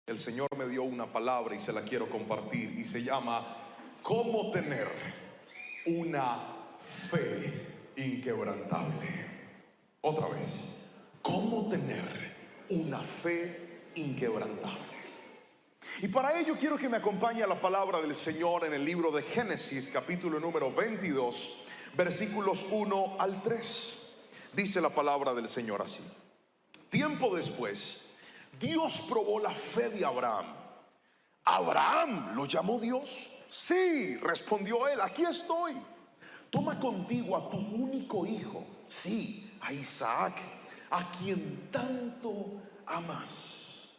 El Señor me dio una palabra y se la quiero compartir y se llama ¿cómo tener una fe inquebrantable? Otra vez, ¿cómo tener una fe inquebrantable? Y para ello quiero que me acompañe a la palabra del Señor en el libro de Génesis, capítulo número 22, versículos 1 al 3. Dice la palabra del Señor así: tiempo después, Dios probó la fe de Abraham. ¿Abraham lo llamó Dios? Sí, respondió él, aquí estoy. Toma contigo a tu único hijo, sí, a Isaac, a quien tanto amas,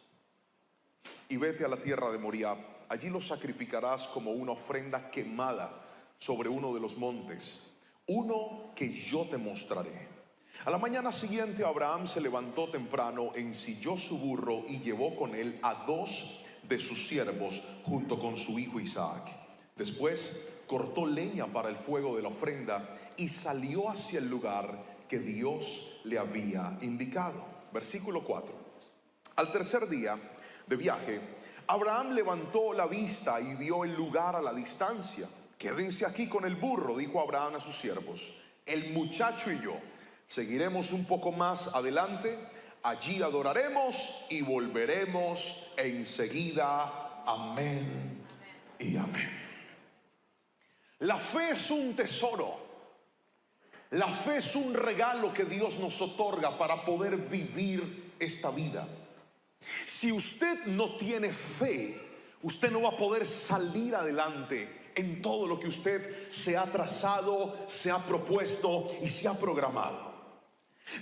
y vete a la tierra de Moriah. Allí lo sacrificarás como una ofrenda quemada sobre uno de los montes, uno que yo te mostraré. A la mañana siguiente Abraham se levantó temprano, ensilló su burro y llevó con él a 2 de sus siervos junto con su hijo Isaac. Después cortó leña para el fuego de la ofrenda y salió hacia el lugar que Dios le había indicado. Versículo 4. Al tercer día de viaje, Abraham levantó la vista y vio el lugar a la distancia. Quédense aquí con el burro, dijo Abraham a sus siervos. El muchacho y yo seguiremos un poco más adelante, allí adoraremos y volveremos enseguida. Amén y amén. La fe es un tesoro. La fe es un regalo que Dios nos otorga para poder vivir esta vida. Si usted no tiene fe, usted no va a poder salir adelante en todo lo que usted se ha trazado, se ha propuesto y se ha programado.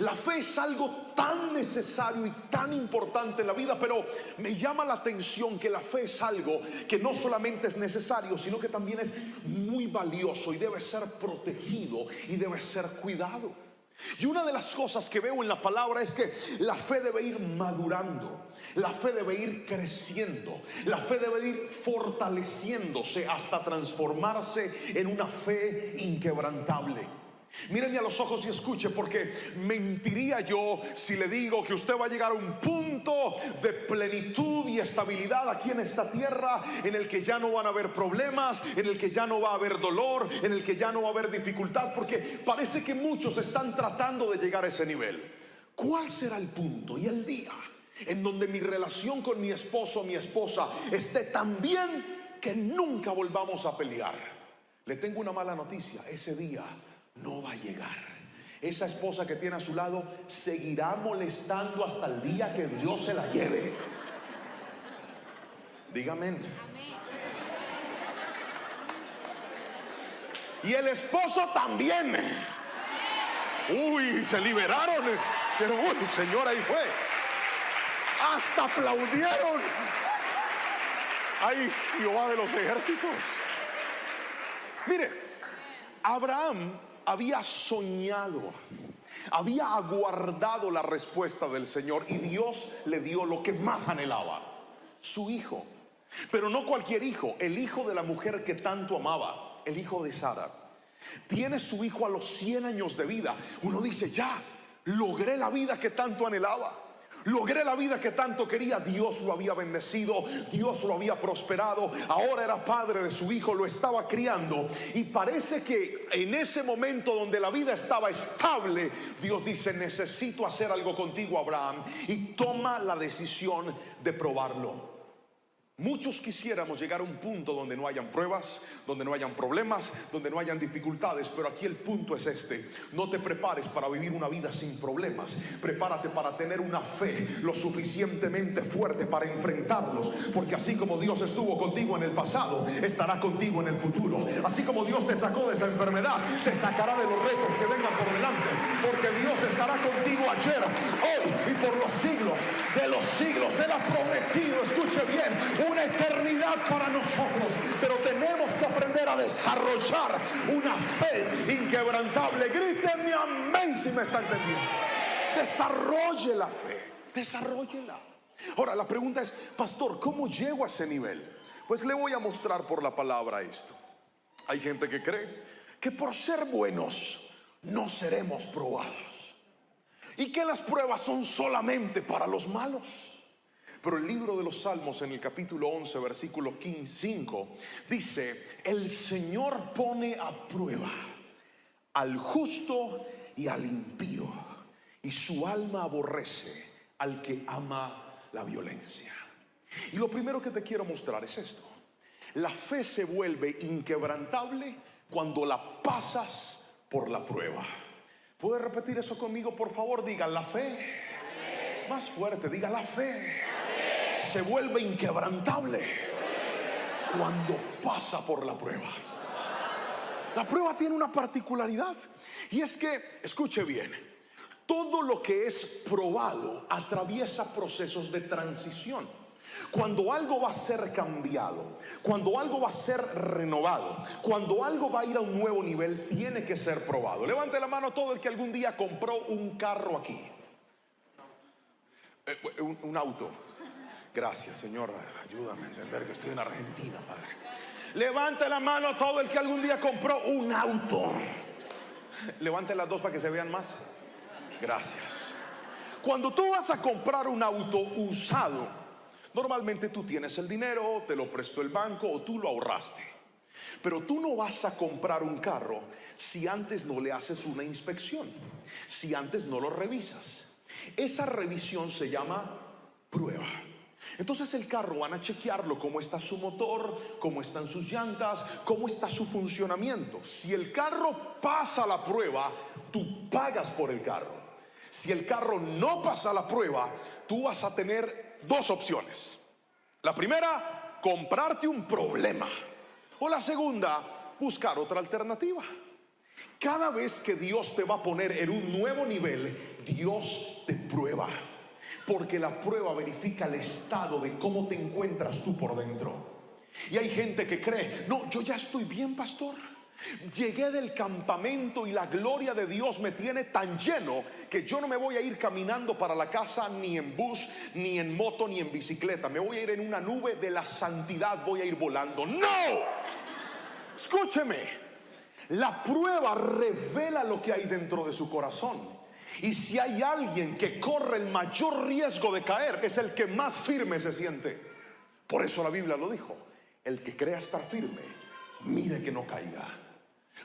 La fe es algo tan necesario y tan importante en la vida, pero me llama la atención que la fe es algo que no solamente es necesario, sino que también es muy valioso y debe ser protegido y debe ser cuidado. Y una de las cosas que veo en la palabra es que la fe debe ir madurando, la fe debe ir creciendo, la fe debe ir fortaleciéndose hasta transformarse en una fe inquebrantable. Mírenme a los ojos y escuche, porque mentiría yo si le digo que usted va a llegar a un punto de plenitud y estabilidad aquí en esta tierra en el que ya no van a haber problemas, en el que ya no va a haber dolor, en el que ya no va a haber dificultad, porque parece que muchos están tratando de llegar a ese nivel. ¿Cuál será el punto y el día en donde mi relación con mi esposo o mi esposa esté tan bien que nunca volvamos a pelear? Le tengo una mala noticia: ese día no va a llegar. Esa esposa que tiene a su lado seguirá molestando hasta el día que Dios se la lleve. Dígame. Y el esposo también. Uy, se liberaron. Pero uy, Señor, ahí fue. Hasta aplaudieron. Ay, Jehová de los ejércitos. Mire, Abraham había soñado, había aguardado la respuesta del Señor, y Dios le dio lo que más anhelaba: su hijo. Pero no cualquier hijo, el hijo de la mujer que tanto amaba, el hijo de Sara. Tiene su hijo a los 100 años de vida. Uno dice: ya logré la vida que tanto anhelaba, logré la vida que tanto quería. Dios lo había bendecido, Dios lo había prosperado, ahora era padre de su hijo, lo estaba criando. Y parece que en ese momento donde la vida estaba estable, Dios dice: necesito hacer algo contigo, Abraham, y toma la decisión de probarlo. Muchos quisiéramos llegar a un punto donde no hayan pruebas, donde no hayan problemas, donde no hayan dificultades, pero aquí el punto es este: no te prepares para vivir una vida sin problemas, prepárate para tener una fe lo suficientemente fuerte para enfrentarlos, porque así como Dios estuvo contigo en el pasado, estará contigo en el futuro. Así como Dios te sacó de esa enfermedad, te sacará de los retos que vengan por delante, porque Dios estará contigo ayer, hoy y por los siglos de los siglos. Él ha prometido, escuche bien, una eternidad para nosotros, pero tenemos que aprender a desarrollar una fe inquebrantable. Grítenme amén si me está entendiendo. Desarrolle la fe, desarróllela. Ahora la pregunta es: pastor, ¿cómo llego a ese nivel? Pues le voy a mostrar por la palabra esto. Hay gente que cree que por ser buenos no seremos probados, y que las pruebas son solamente para los malos. Pero el libro de los Salmos, en el capítulo 11, versículo 5, dice: el Señor pone a prueba al justo y al impío, y su alma aborrece al que ama la violencia. Y lo primero que te quiero mostrar es esto: la fe se vuelve inquebrantable cuando la pasas por la prueba. ¿Puedes repetir eso conmigo, por favor? Diga: la fe. Más fuerte, diga: la fe se vuelve inquebrantable cuando pasa por la prueba. La prueba tiene una particularidad, y es que, escuche bien, todo lo que es probado atraviesa procesos de transición. Cuando algo va a ser cambiado, cuando algo va a ser renovado, cuando algo va a ir a un nuevo nivel, tiene que ser probado. Levante la mano todo el que algún día compró un carro aquí. Un auto. Gracias, Señor, ayúdame a entender que estoy en Argentina, Padre. Levante la mano todo el que algún día compró un auto. Levante las dos para que se vean más. Gracias. Cuando tú vas a comprar un auto usado, normalmente tú tienes el dinero, te lo prestó el banco o tú lo ahorraste. Pero tú no vas a comprar un carro si antes no le haces una inspección, si antes no lo revisas. Esa revisión se llama prueba. Entonces el carro van a chequearlo: cómo está su motor, cómo están sus llantas, cómo está su funcionamiento. Si el carro pasa la prueba, tú pagas por el carro. Si el carro no pasa la prueba, tú vas a tener dos opciones. La primera, comprarte un problema, o la segunda, buscar otra alternativa. Cada vez que Dios te va a poner en un nuevo nivel, Dios te prueba, porque la prueba verifica el estado de cómo te encuentras tú por dentro. Y hay gente que cree: no, yo ya estoy bien, pastor. Llegué del campamento y la gloria de Dios me tiene tan lleno que yo no me voy a ir caminando para la casa, ni en bus, ni en moto, ni en bicicleta. Me voy a ir en una nube de la santidad, voy a ir volando. ¡No! Escúcheme. La prueba revela lo que hay dentro de su corazón. Y si hay alguien que corre el mayor riesgo de caer, es el que más firme se siente. Por eso la Biblia lo dijo: el que crea estar firme, mire que no caiga.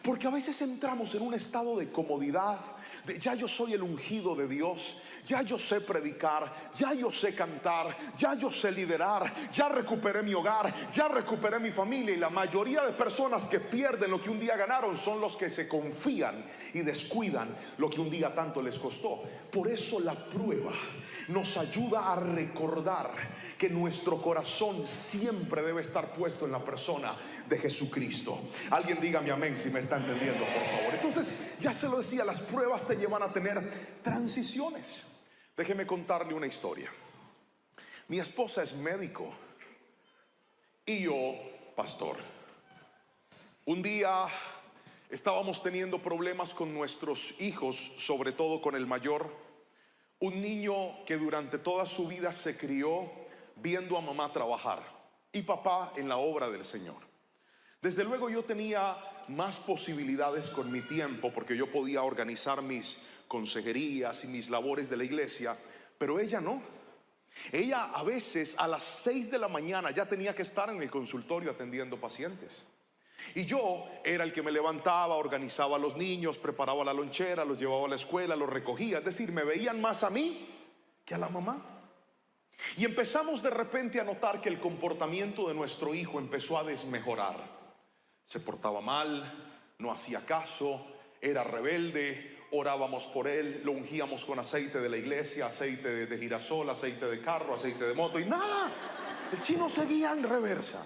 Porque a veces entramos en un estado de comodidad, de ya yo soy el ungido de Dios, ya yo sé predicar, ya yo sé cantar, ya yo sé liderar, ya recuperé mi hogar, ya recuperé mi familia. Y la mayoría de personas que pierden lo que un día ganaron son los que se confían y descuidan lo que un día tanto les costó. Por eso la prueba nos ayuda a recordar que nuestro corazón siempre debe estar puesto en la persona de Jesucristo. Alguien dígame amén si me está entendiendo, por favor. Entonces, ya se lo decía, las pruebas te llevan a tener transiciones. Déjeme contarle una historia. Mi esposa es médico y yo pastor. Un día estábamos teniendo problemas con nuestros hijos, sobre todo con el mayor, un niño que durante toda su vida se crió viendo a mamá trabajar y papá en la obra del Señor. Desde luego yo tenía más posibilidades con mi tiempo, porque yo podía organizar mis consejerías y mis labores de la iglesia, pero ella no. Ella a veces a las 6 de la mañana ya tenía que estar en el consultorio atendiendo pacientes. Y yo era el que me levantaba, organizaba a los niños, preparaba la lonchera, los llevaba a la escuela, los recogía. Es decir, me veían más a mí que a la mamá. Y empezamos de repente a notar que el comportamiento de nuestro hijo empezó a desmejorar. Se portaba mal, no hacía caso, era rebelde. Orábamos por él, lo ungíamos con aceite de la iglesia, aceite de girasol, aceite de carro, aceite de moto, y nada, el chino seguía en reversa.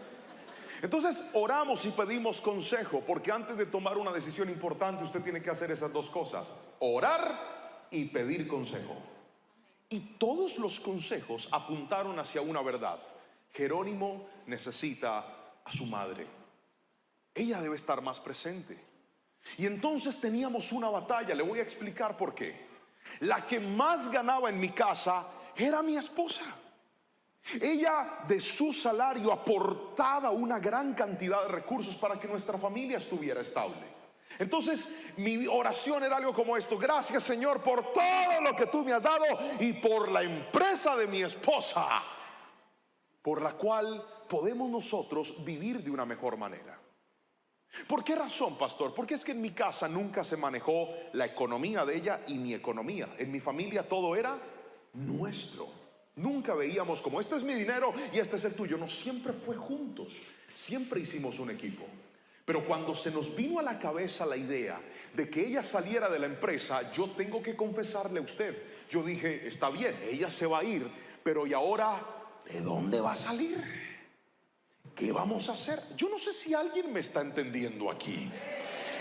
Entonces oramos y pedimos consejo, porque antes de tomar una decisión importante usted tiene que hacer esas dos cosas: orar y pedir consejo. Y todos los consejos apuntaron hacia una verdad: Jerónimo necesita a su madre, ella debe estar más presente. Y entonces teníamos una batalla. Le voy a explicar por qué. La que más ganaba en mi casa era mi esposa. Ella de su salario aportaba una gran cantidad de recursos para que nuestra familia estuviera estable. Entonces mi oración era algo como esto: gracias, Señor, por todo lo que tú me has dado y por la empresa de mi esposa. por la cual podemos nosotros vivir de una mejor manera. ¿Por qué razón, pastor? Porque es que en mi casa nunca se manejó la economía de ella y mi economía. En mi familia todo era nuestro. Nunca veíamos como este es mi dinero y este es el tuyo. No, siempre fue juntos. Siempre hicimos un equipo. Pero cuando se nos vino a la cabeza la idea de que ella saliera de la empresa, yo tengo que confesarle a usted, yo dije, está bien, ella se va a ir, pero ¿y ahora de dónde va a salir? ¿Qué vamos a hacer? Yo no sé si alguien me está entendiendo aquí.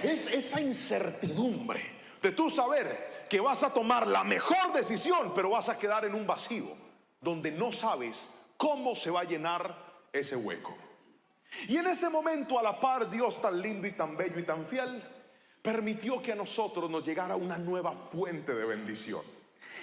Es esa incertidumbre de tú saber que vas a tomar la mejor decisión, pero vas a quedar en un vacío donde no sabes cómo se va a llenar ese hueco. Y en ese momento, a la par, Dios tan lindo y tan bello y tan fiel permitió que a nosotros nos llegara una nueva fuente de bendición.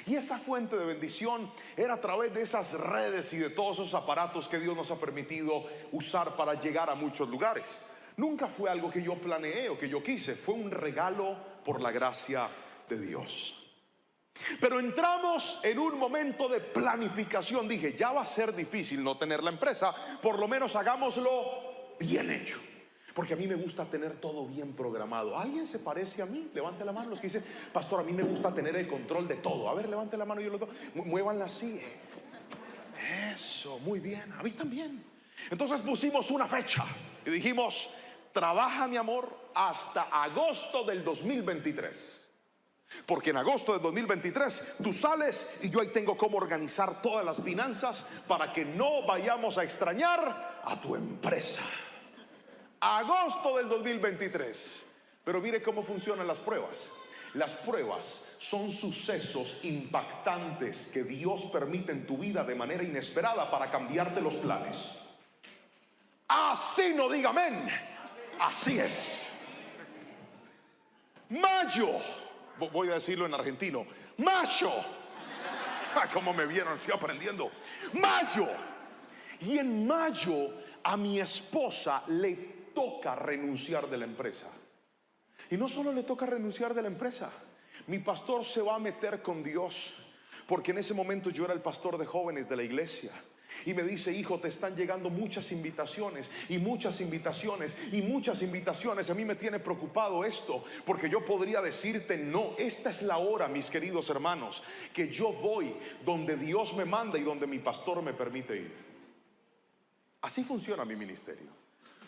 Y esa fuente de bendición era a través de esas redes y de todos esos aparatos que Dios nos ha permitido usar para llegar a muchos lugares. Nunca fue algo que yo planeé o que yo quise, fue un regalo por la gracia de Dios. Pero entramos en un momento de planificación. Dije, ya va a ser difícil no tener la empresa, por lo menos hagámoslo bien hecho. Porque a mí me gusta tener todo bien programado. ¿Alguien se parece a mí? Levante la mano los que dicen, pastor, a mí me gusta tener el control de todo. A ver, levante la mano y yo lo veo. Muévanla así. Eso, muy bien. A mí también. Entonces pusimos una fecha y dijimos, trabaja mi amor hasta agosto del 2023. Porque en agosto del 2023 tú sales y yo ahí tengo cómo organizar todas las finanzas para que no vayamos a extrañar a tu empresa. Agosto del 2023. Pero mire cómo funcionan las pruebas. Las pruebas son sucesos impactantes que Dios permite en tu vida de manera inesperada para cambiarte los planes. Así no diga amén. Así es. Mayo. Voy a decirlo en argentino. Mayo. Como me vieron, estoy aprendiendo. Mayo. Y en mayo a mi esposa le toca renunciar de la empresa. Y no solo le toca renunciar de la empresa, mi pastor se va a meter con Dios. Porque en ese momento yo era el pastor de jóvenes de la iglesia. Y me dice, hijo, te están llegando muchas invitaciones y muchas invitaciones y muchas invitaciones. A mí me tiene preocupado esto, porque yo podría decirte, no, esta es la hora, mis queridos hermanos, que yo voy donde Dios me manda y donde mi pastor me permite ir. Así funciona mi ministerio.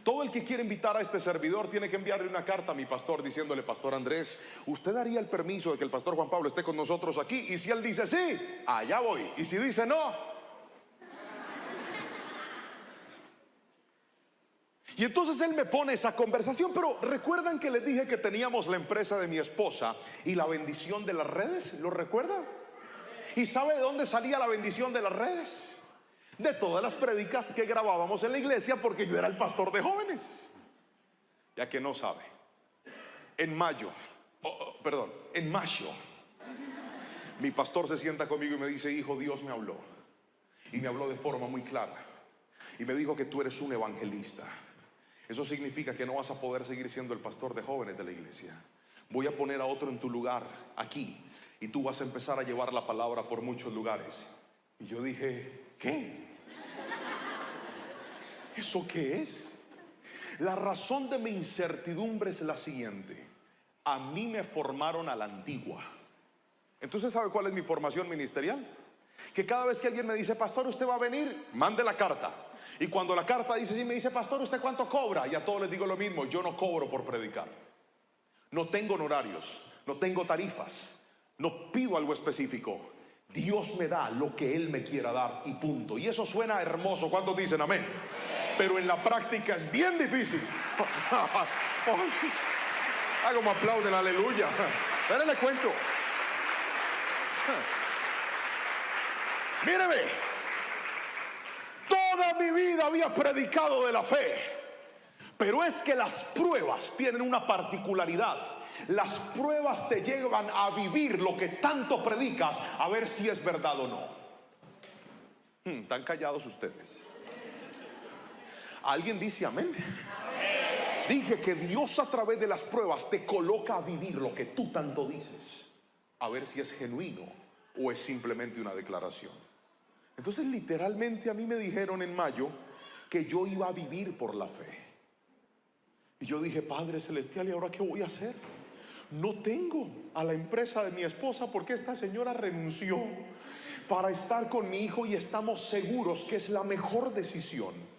Todo el que quiere invitar a este servidor tiene que enviarle una carta a mi pastor diciéndole, pastor Andrés, ¿usted daría el permiso de que el pastor Juan Pablo esté con nosotros aquí? Y si él dice sí, allá voy. Y si dice no, y entonces él me pone esa conversación. Pero recuerdan que les dije que teníamos la empresa de mi esposa y la bendición de las redes. ¿Lo recuerdan? ¿Y sabe de dónde salía la bendición de las redes? De todas las prédicas que grabábamos en la iglesia, porque yo era el pastor de jóvenes. Ya que no sabe, en mayo, mi pastor se sienta conmigo y me dice, hijo, Dios me habló. Y me habló de forma muy clara. Y me dijo que tú eres un evangelista. Eso significa que no vas a poder seguir siendo el pastor de jóvenes de la iglesia. Voy a poner a otro en tu lugar aquí, y tú vas a empezar a llevar la palabra por muchos lugares. Y yo dije, ¿qué? ¿Eso qué es? La razón de mi incertidumbre es la siguiente. A mí me formaron a la antigua. Entonces, ¿sabe cuál es mi formación ministerial? Que cada vez que alguien me dice, pastor, ¿usted va a venir? Mande la carta. Y cuando la carta dice sí, me dice, pastor, ¿usted cuánto cobra? Y a todos les digo lo mismo, yo no cobro por predicar. No tengo honorarios, no tengo tarifas, no pido algo específico. Dios me da lo que Él me quiera dar y punto. Y eso suena hermoso, ¿cuántos dicen amén? Pero en la práctica es bien difícil. Hago como aplauden, aleluya. Pero le cuento. Míreme. Toda mi vida había predicado de la fe, pero es que las pruebas tienen una particularidad. Las pruebas te llevan a vivir lo que tanto predicas, a ver si es verdad o no. Están callados ustedes. ¿Alguien dice amén? Dije que Dios a través de las pruebas te coloca a vivir lo que tú tanto dices, a ver si es genuino o es simplemente una declaración. Entonces literalmente a mí me dijeron en mayo que yo iba a vivir por la fe. Y yo dije, Padre Celestial, ¿y ahora qué voy a hacer? No tengo a la empresa de mi esposa porque esta señora renunció para estar con mi hijo y estamos seguros que es la mejor decisión.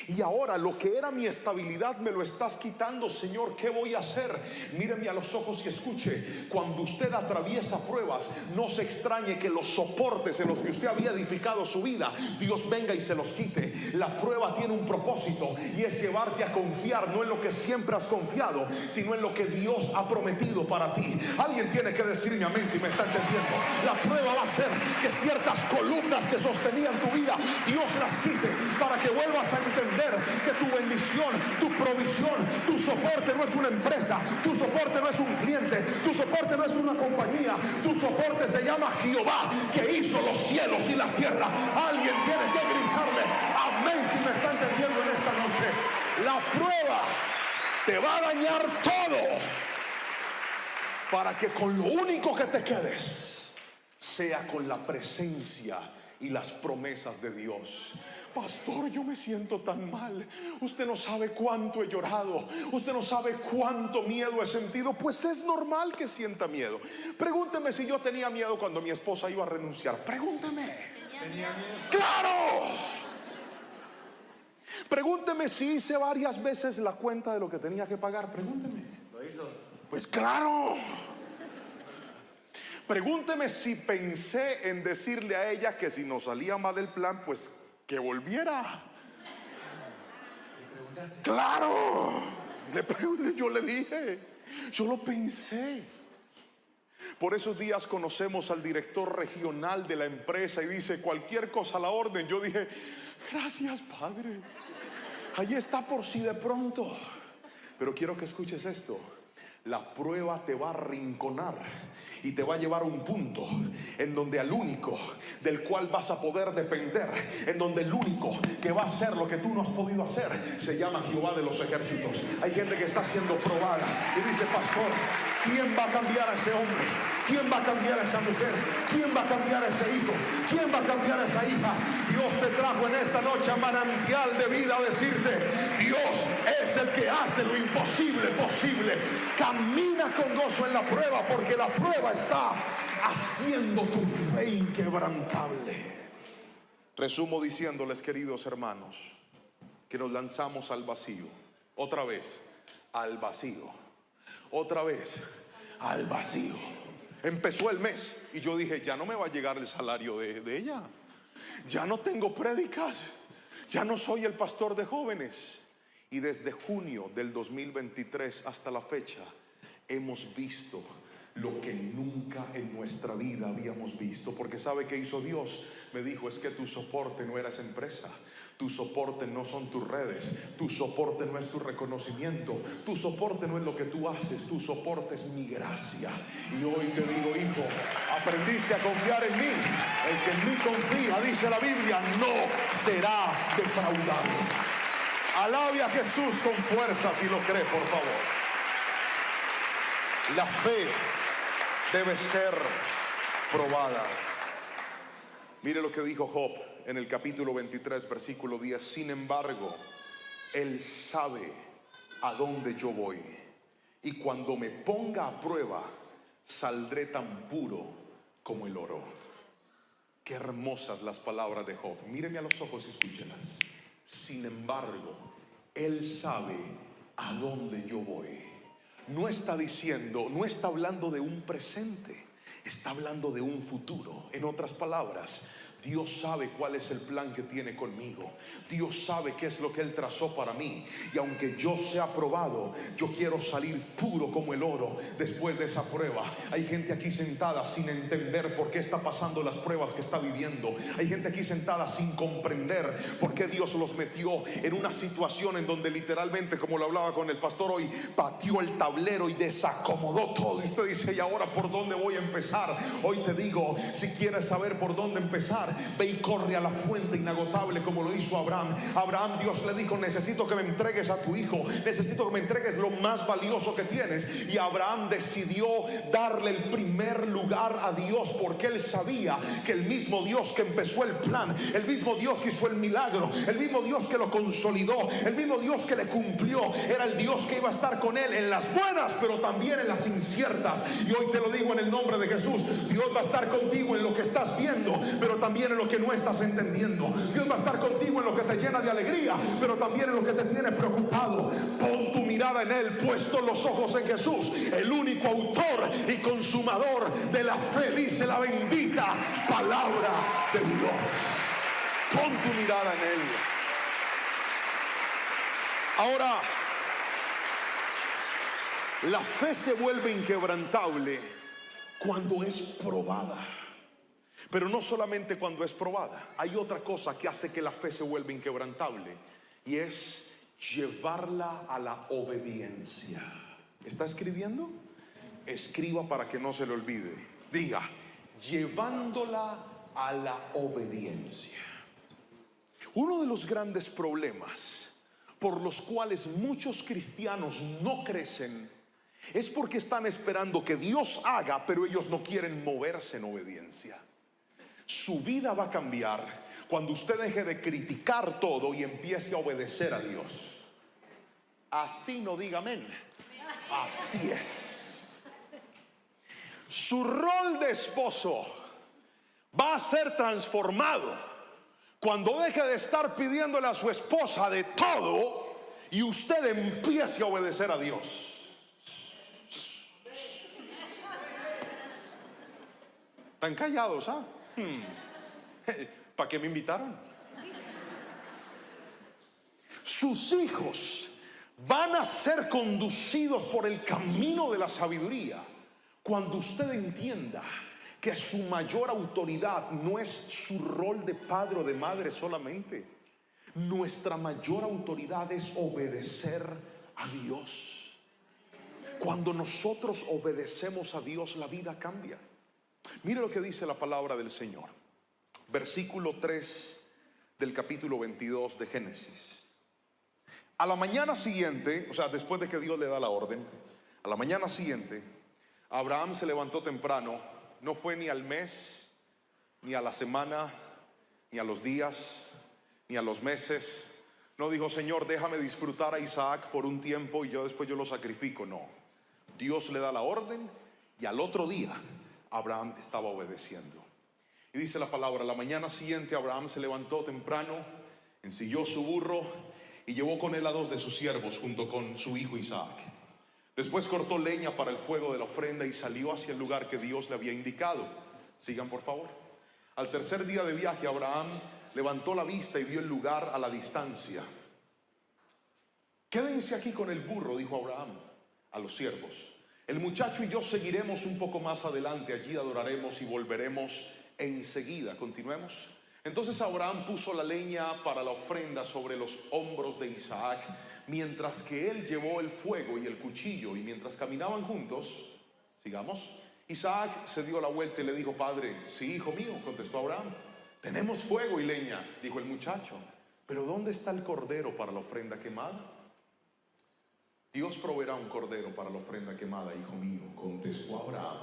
Y ahora lo que era mi estabilidad me lo estás quitando, Señor, ¿qué voy a hacer? Míreme a los ojos y escuche. Cuando usted atraviesa pruebas, no se extrañe que los soportes en los que usted había edificado su vida, Dios venga y se los quite. La prueba tiene un propósito y es llevarte a confiar no en lo que siempre has confiado, sino en lo que Dios ha prometido para ti. Alguien tiene que decirme amén si me está entendiendo. La prueba va a ser que ciertas columnas que sostenían tu vida, Dios las quite para que vuelvas a entender que tu bendición, tu provisión, tu soporte no es una empresa, tu soporte no es un cliente, tu soporte no es una compañía, tu soporte se llama Jehová, que hizo los cielos y la tierra. Alguien tiene que gritarle amén si me está entendiendo en esta noche. La prueba te va a dañar todo para que con lo único que te quedes sea con la presencia y las promesas de Dios. Pastor, yo me siento tan mal. Usted no sabe cuánto he llorado. Usted no sabe cuánto miedo he sentido. Pues es normal que sienta miedo. Pregúnteme si yo tenía miedo cuando mi esposa iba a renunciar. Pregúnteme. ¿Tenía miedo? ¡Claro! Pregúnteme si hice varias veces la cuenta de lo que tenía que pagar. Pregúnteme. ¿Lo hizo? Pues claro. Pregúnteme si pensé en decirle a ella que si nos salía mal el plan, pues que volviera. Claro. Yo le dije, yo lo pensé. Por esos días conocemos al director regional de la empresa y dice cualquier cosa a la orden. Yo dije, gracias, Padre. Ahí está por si de pronto. Pero quiero que escuches esto. La prueba te va a arrinconar y te va a llevar a un punto en donde al único del cual vas a poder depender, en donde el único que va a hacer lo que tú no has podido hacer, se llama Jehová de los ejércitos. Hay gente que está siendo probada y dice, pastor, ¿quién va a cambiar a ese hombre? ¿Quién va a cambiar a esa mujer? ¿Quién va a cambiar a ese hijo? ¿Quién va a cambiar a esa hija? Dios te trajo en esta noche a manantial de vida a decirte, Dios es el que hace lo imposible posible. Camina con gozo en la prueba, porque la prueba está haciendo tu fe inquebrantable. Resumo diciéndoles, queridos hermanos, que nos lanzamos al vacío. Otra vez, al vacío. Otra vez, al vacío. Empezó el mes y yo dije, ya no me va a llegar el salario de ella. Ya no tengo prédicas. Ya no soy el pastor de jóvenes. Y desde junio del 2023 hasta la fecha hemos visto lo que nunca en nuestra vida habíamos visto. Porque ¿sabe qué hizo Dios? Me dijo, es que tu soporte no era esa empresa. Tu soporte no son tus redes. Tu soporte no es tu reconocimiento. Tu soporte no es lo que tú haces. Tu soporte es mi gracia. Y hoy te digo, hijo, aprendiste a confiar en mí. El que en mí confía, dice la Biblia, no será defraudado. Alabe a Jesús con fuerza si lo cree, por favor. La fe debe ser probada. Mire lo que dijo Job en el capítulo 23, versículo 10. Sin embargo, Él sabe a dónde yo voy, y cuando me ponga a prueba, saldré tan puro como el oro. Qué hermosas las palabras de Job. Míreme a los ojos y escúchelas. Sin embargo, Él sabe a dónde yo voy. No está diciendo, no está hablando de un presente, está hablando de un futuro. En otras palabras, Dios sabe cuál es el plan que tiene conmigo. Dios sabe qué es lo que Él trazó para mí. Y aunque yo sea probado, yo quiero salir puro como el oro después de esa prueba. Hay gente aquí sentada sin entender por qué está pasando las pruebas que está viviendo. Hay gente aquí sentada sin comprender por qué Dios los metió en una situación en donde literalmente, como lo hablaba con el pastor hoy, pateó el tablero y desacomodó todo. Y usted dice, ¿y ahora por dónde voy a empezar? Hoy te digo, si quieres saber por dónde empezar, ve y corre a la fuente inagotable como lo hizo Abraham. Abraham, Dios le dijo: necesito que me entregues a tu hijo, necesito que me entregues lo más valioso que tienes. Y Abraham decidió darle el primer lugar a Dios, porque él sabía que el mismo Dios que empezó el plan, el mismo Dios que hizo el milagro, el mismo Dios que lo consolidó, el mismo Dios que le cumplió, era el Dios que iba a estar con él en las buenas, pero también en las inciertas. Y hoy te lo digo en el nombre de Jesús: Dios va a estar contigo en lo que estás viendo, pero también en lo que no estás entendiendo. Dios va a estar contigo en lo que te llena de alegría, pero también en lo que te tiene preocupado. Pon tu mirada en Él, puesto los ojos en Jesús, el único autor y consumador de la fe, dice la bendita palabra de Dios. Pon tu mirada en Él. Ahora, la fe se vuelve inquebrantable cuando es probada. Pero no solamente cuando es probada, hay otra cosa que hace que la fe se vuelva inquebrantable, y es llevarla a la obediencia. ¿Está escribiendo? Escriba para que no se le olvide. Diga: llevándola a la obediencia. Uno de los grandes problemas por los cuales muchos cristianos no crecen es porque están esperando que Dios haga, pero ellos no quieren moverse en obediencia. Su vida va a cambiar cuando usted deje de criticar todo y empiece a obedecer a Dios. Así no diga amén. Así es. Su rol de esposo va a ser transformado cuando deje de estar pidiéndole a su esposa de todo y usted empiece a obedecer a Dios. ¿Están callados, ah? ¿Para qué me invitaron? Sus hijos van a ser conducidos por el camino de la sabiduría cuando usted entienda que su mayor autoridad no es su rol de padre o de madre solamente. Nuestra mayor autoridad es obedecer a Dios. Cuando nosotros obedecemos a Dios, la vida cambia. Mire lo que dice la palabra del Señor. Versículo 3 del capítulo 22 de Génesis. A la mañana siguiente, o sea, después de que Dios le da la orden, a la mañana siguiente, Abraham se levantó temprano. No fue ni al mes, ni a la semana, ni a los días, ni a los meses. No dijo: Señor, déjame disfrutar a Isaac por un tiempo y después yo lo sacrifico. No. Dios le da la orden y al otro día Abraham estaba obedeciendo. Y dice la palabra: la mañana siguiente Abraham se levantó temprano, ensilló su burro y llevó con él a 2 de sus siervos junto con su hijo Isaac. Después cortó leña para el fuego de la ofrenda y salió hacia el lugar que Dios le había indicado. Sigan, por favor. Al tercer día de viaje, Abraham levantó la vista y vio el lugar a la distancia. Quédense aquí con el burro, dijo Abraham a los siervos. El muchacho y yo seguiremos un poco más adelante. Allí adoraremos y volveremos enseguida. Continuemos. Entonces Abraham puso la leña para la ofrenda sobre los hombros de Isaac, mientras que él llevó el fuego y el cuchillo. Y mientras caminaban juntos, sigamos, Isaac se dio la vuelta y le dijo: Padre. Sí, hijo mío, contestó Abraham. Tenemos fuego y leña, dijo el muchacho, pero ¿dónde está el cordero para la ofrenda quemada? Dios proveerá un cordero para la ofrenda quemada, hijo mío, contestó Abraham.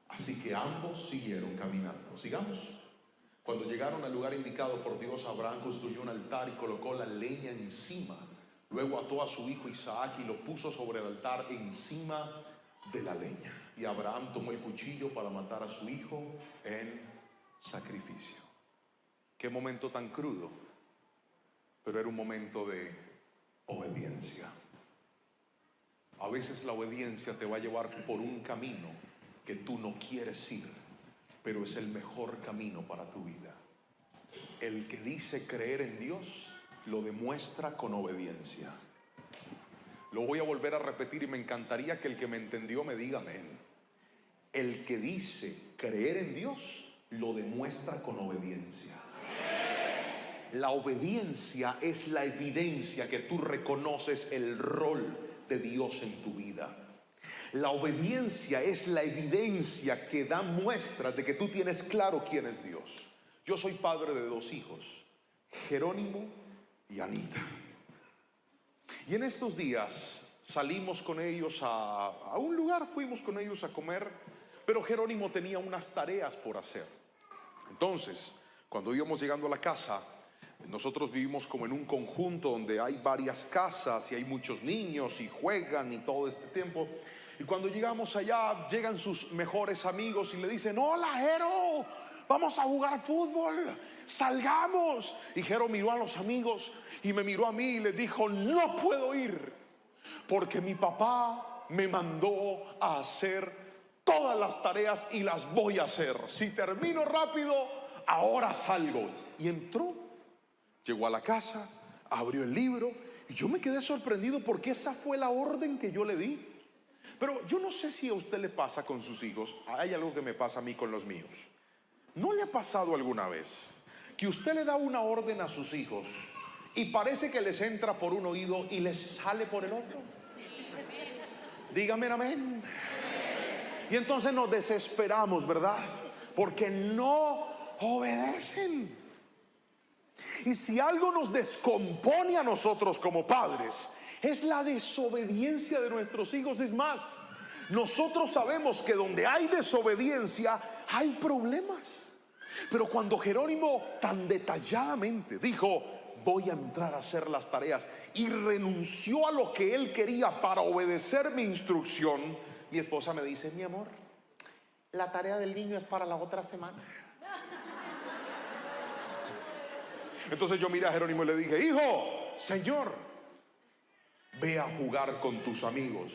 Así que ambos siguieron caminando. Sigamos. Cuando llegaron al lugar indicado por Dios, Abraham construyó un altar y colocó la leña encima. Luego ató a su hijo Isaac y lo puso sobre el altar encima de la leña. Y Abraham tomó el cuchillo para matar a su hijo en sacrificio. Qué momento tan crudo, pero era un momento de obediencia. A veces la obediencia te va a llevar por un camino que tú no quieres ir, pero es el mejor camino para tu vida. El que dice creer en Dios lo demuestra con obediencia. Lo voy a volver a repetir y me encantaría que el que me entendió me diga amén. El que dice creer en Dios lo demuestra con obediencia. La obediencia es la evidencia que tú reconoces el rol de Dios en tu vida. La obediencia es la evidencia que da muestra de que tú tienes claro quién es Dios. Yo soy padre de 2 hijos, Jerónimo y Anita. Y en estos días salimos con ellos a un lugar, fuimos con ellos a comer, pero Jerónimo tenía unas tareas por hacer. Entonces, cuando íbamos llegando a la casa, nosotros vivimos como en un conjunto donde hay varias casas y hay muchos niños y juegan y todo este tiempo. Y cuando llegamos allá, llegan sus mejores amigos y le dicen: hola, Jero, vamos a jugar fútbol, salgamos. Y Jero miró a los amigos y me miró a mí y le dijo: no puedo ir, porque mi papá me mandó a hacer todas las tareas y las voy a hacer. Si termino rápido, ahora salgo. Y entró, llegó a la casa, abrió el libro y yo me quedé sorprendido porque esa fue la orden que yo le di. Pero yo no sé si a usted le pasa con sus hijos. Hay algo que me pasa a mí con los míos. ¿No le ha pasado alguna vez que usted le da una orden a sus hijos y parece que les entra por un oído y les sale por el otro? Dígame amén. Y entonces nos desesperamos, ¿verdad? Porque no obedecen. Y si algo nos descompone a nosotros como padres, es la desobediencia de nuestros hijos. Es más, nosotros sabemos que donde hay desobediencia hay problemas. Pero cuando Jerónimo tan detalladamente dijo: voy a entrar a hacer las tareas, y renunció a lo que él quería para obedecer mi instrucción, mi esposa me dice: mi amor, la tarea del niño es para la otra semana. Entonces yo miré a Jerónimo y le dije: hijo, señor, ve a jugar con tus amigos.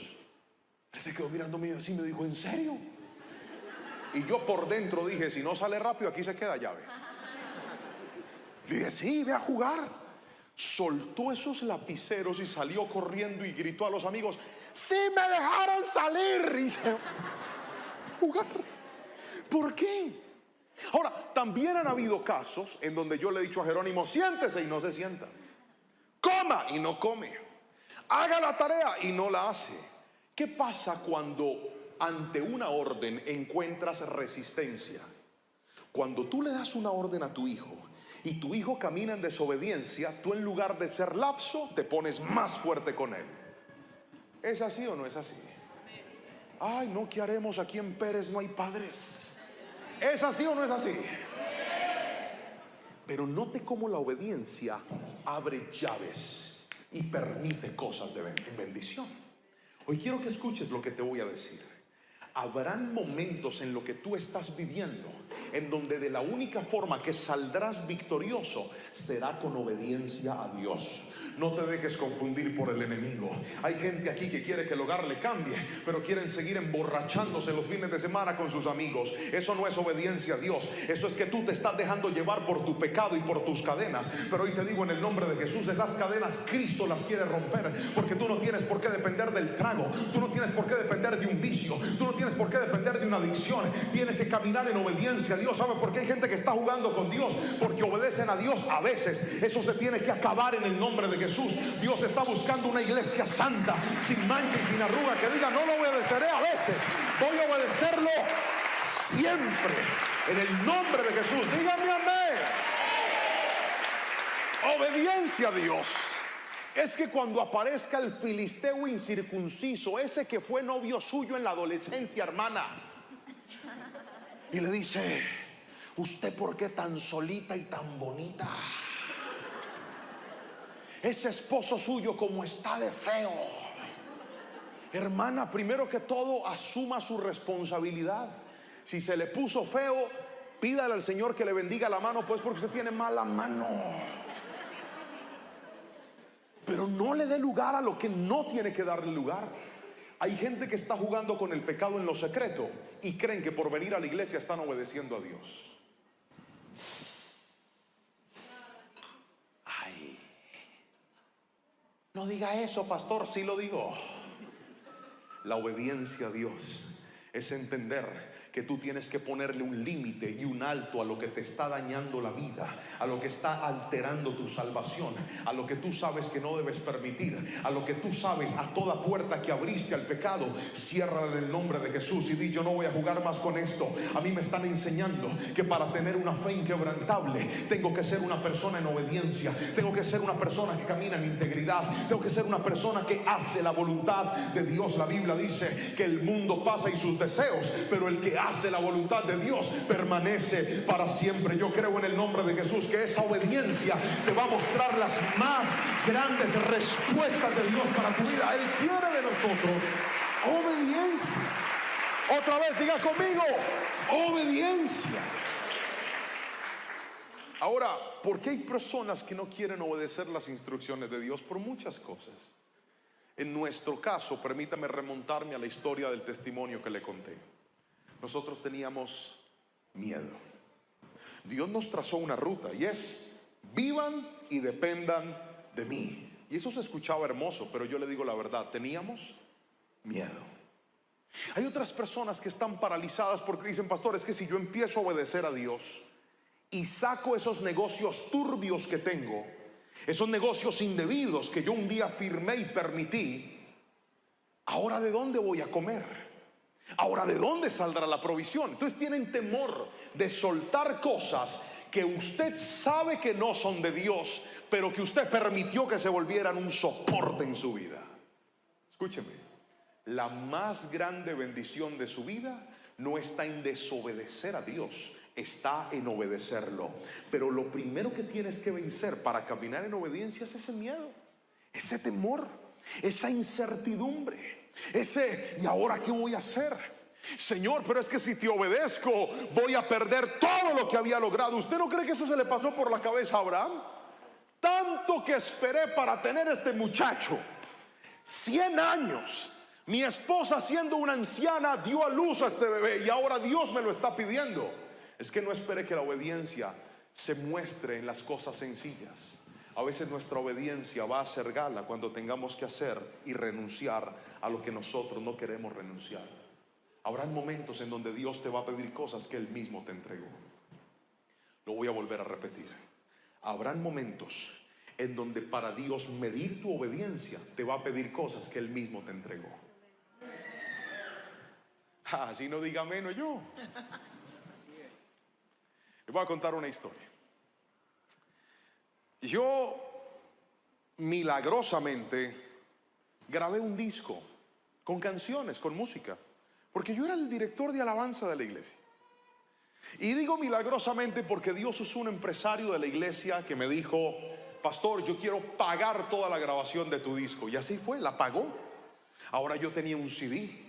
Él se quedó mirándome así, me dijo: ¿en serio? Y yo por dentro dije: si no sale rápido, aquí se queda llave. Le dije: sí, ve a jugar. Soltó esos lapiceros y salió corriendo y gritó a los amigos: ¡sí me dejaron salir! Y se jugar. ¿Por qué? Ahora, también han habido casos en donde yo le he dicho a Jerónimo: siéntese, y no se sienta. Coma, y no come. Haga la tarea, y no la hace. ¿Qué pasa cuando ante una orden encuentras resistencia? Cuando tú le das una orden a tu hijo y tu hijo camina en desobediencia, tú en lugar de ser lapso, te pones más fuerte con él. ¿Es así o no es así? Ay, no, ¿qué haremos? Aquí en Pérez no hay padres. ¿Es así o no es así? Pero note cómo la obediencia abre llaves y permite cosas de bendición. Hoy quiero que escuches lo que te voy a decir. Habrán momentos en lo que tú estás viviendo en donde de la única forma que saldrás victorioso será con obediencia a Dios. No te dejes confundir por el enemigo. Hay gente aquí que quiere que el hogar le cambie, pero quieren seguir emborrachándose los fines de semana con sus amigos. Eso no es obediencia a Dios. Eso es que tú te estás dejando llevar por tu pecado y por tus cadenas. Pero hoy te digo en el nombre de Jesús, esas cadenas Cristo las quiere romper, porque tú no tienes por qué depender del trago. Tú no tienes por qué depender de un vicio. Tú no tienes por qué depender de una adicción. Tienes que caminar en obediencia a Dios. ¿Sabe por qué hay gente que está jugando con Dios? Porque obedecen a Dios a veces. Eso se tiene que acabar en el nombre de Jesús. Dios está buscando una iglesia santa, sin mancha y sin arruga, que diga: no lo obedeceré a veces, voy a obedecerlo siempre, en el nombre de Jesús. Dígame amén. Obediencia a Dios es que cuando aparezca el filisteo incircunciso, ese que fue novio suyo en la adolescencia, hermana, y le dice: ¿usted por qué tan solita y tan bonita? Ese esposo suyo como está de feo. Hermana, primero que todo, asuma su responsabilidad. Si se le puso feo, pídale al Señor que le bendiga la mano, pues, porque usted tiene mala mano. Pero no le dé lugar a lo que no tiene que darle lugar. Hay gente que está jugando con el pecado en lo secreto y creen que por venir a la iglesia están obedeciendo a Dios. Ay, no diga eso, pastor. Sí lo digo. La obediencia a Dios es entender que tú tienes que ponerle un límite y un alto a lo que te está dañando la vida, a lo que está alterando tu salvación, a lo que tú sabes que no debes permitir, a lo que tú sabes, a toda puerta que abriste al pecado, ciérrala en el nombre de Jesús y di: yo no voy a jugar más con esto. A mí me están enseñando que para tener una fe inquebrantable tengo que ser una persona en obediencia, tengo que ser una persona que camina en integridad, tengo que ser una persona que hace la voluntad de Dios. La Biblia dice que el mundo pasa y sus deseos, pero el que hace la voluntad de Dios permanece para siempre. Yo creo en el nombre de Jesús que esa obediencia te va a mostrar las más grandes respuestas de Dios para tu vida. Él quiere de nosotros obediencia. Otra vez, diga conmigo: obediencia. Ahora, ¿por qué hay personas que no quieren obedecer las instrucciones de Dios? Por muchas cosas. En nuestro caso, permítame remontarme a la historia del testimonio que le conté. Nosotros teníamos miedo. Dios nos trazó una ruta y es: vivan y dependan de mí. Y eso se escuchaba hermoso, pero yo le digo la verdad, teníamos miedo. Hay otras personas que están paralizadas porque dicen: pastor, es que si yo empiezo a obedecer a Dios y saco esos negocios turbios que tengo, esos negocios indebidos que yo un día firmé y permití, ¿ahora de dónde voy a comer? ¿Ahora de dónde saldrá la provisión? Entonces tienen temor de soltar cosas que usted sabe que no son de Dios, pero que usted permitió que se volvieran un soporte en su vida. Escúcheme, la más grande bendición de su vida no está en desobedecer a Dios, está en obedecerlo. Pero lo primero que tienes que vencer para caminar en obediencia es ese miedo, ese temor, esa incertidumbre, ese: ¿y ahora qué voy a hacer? Señor, pero es que si te obedezco voy a perder todo lo que había logrado. ¿Usted no cree que eso se le pasó por la cabeza a Abraham? Tanto que esperé para tener este muchacho, 100 años. Mi esposa, siendo una anciana, dio a luz a este bebé y ahora Dios me lo está pidiendo. Es que no espere que la obediencia se muestre en las cosas sencillas. A veces nuestra obediencia va a hacer gala cuando tengamos que hacer y renunciar a lo que nosotros no queremos renunciar. Habrán momentos en donde Dios te va a pedir cosas que Él mismo te entregó. Lo voy a volver a repetir. Habrán momentos en donde para Dios medir tu obediencia te va a pedir cosas que Él mismo te entregó. Así no diga menos yo. Les voy a contar una historia. Yo milagrosamente grabé un disco con canciones, con música, porque yo era el director de alabanza de la iglesia. Y digo milagrosamente porque Dios usó un empresario de la iglesia que me dijo: pastor, yo quiero pagar toda la grabación de tu disco. Y así fue, la pagó. Ahora yo tenía un CD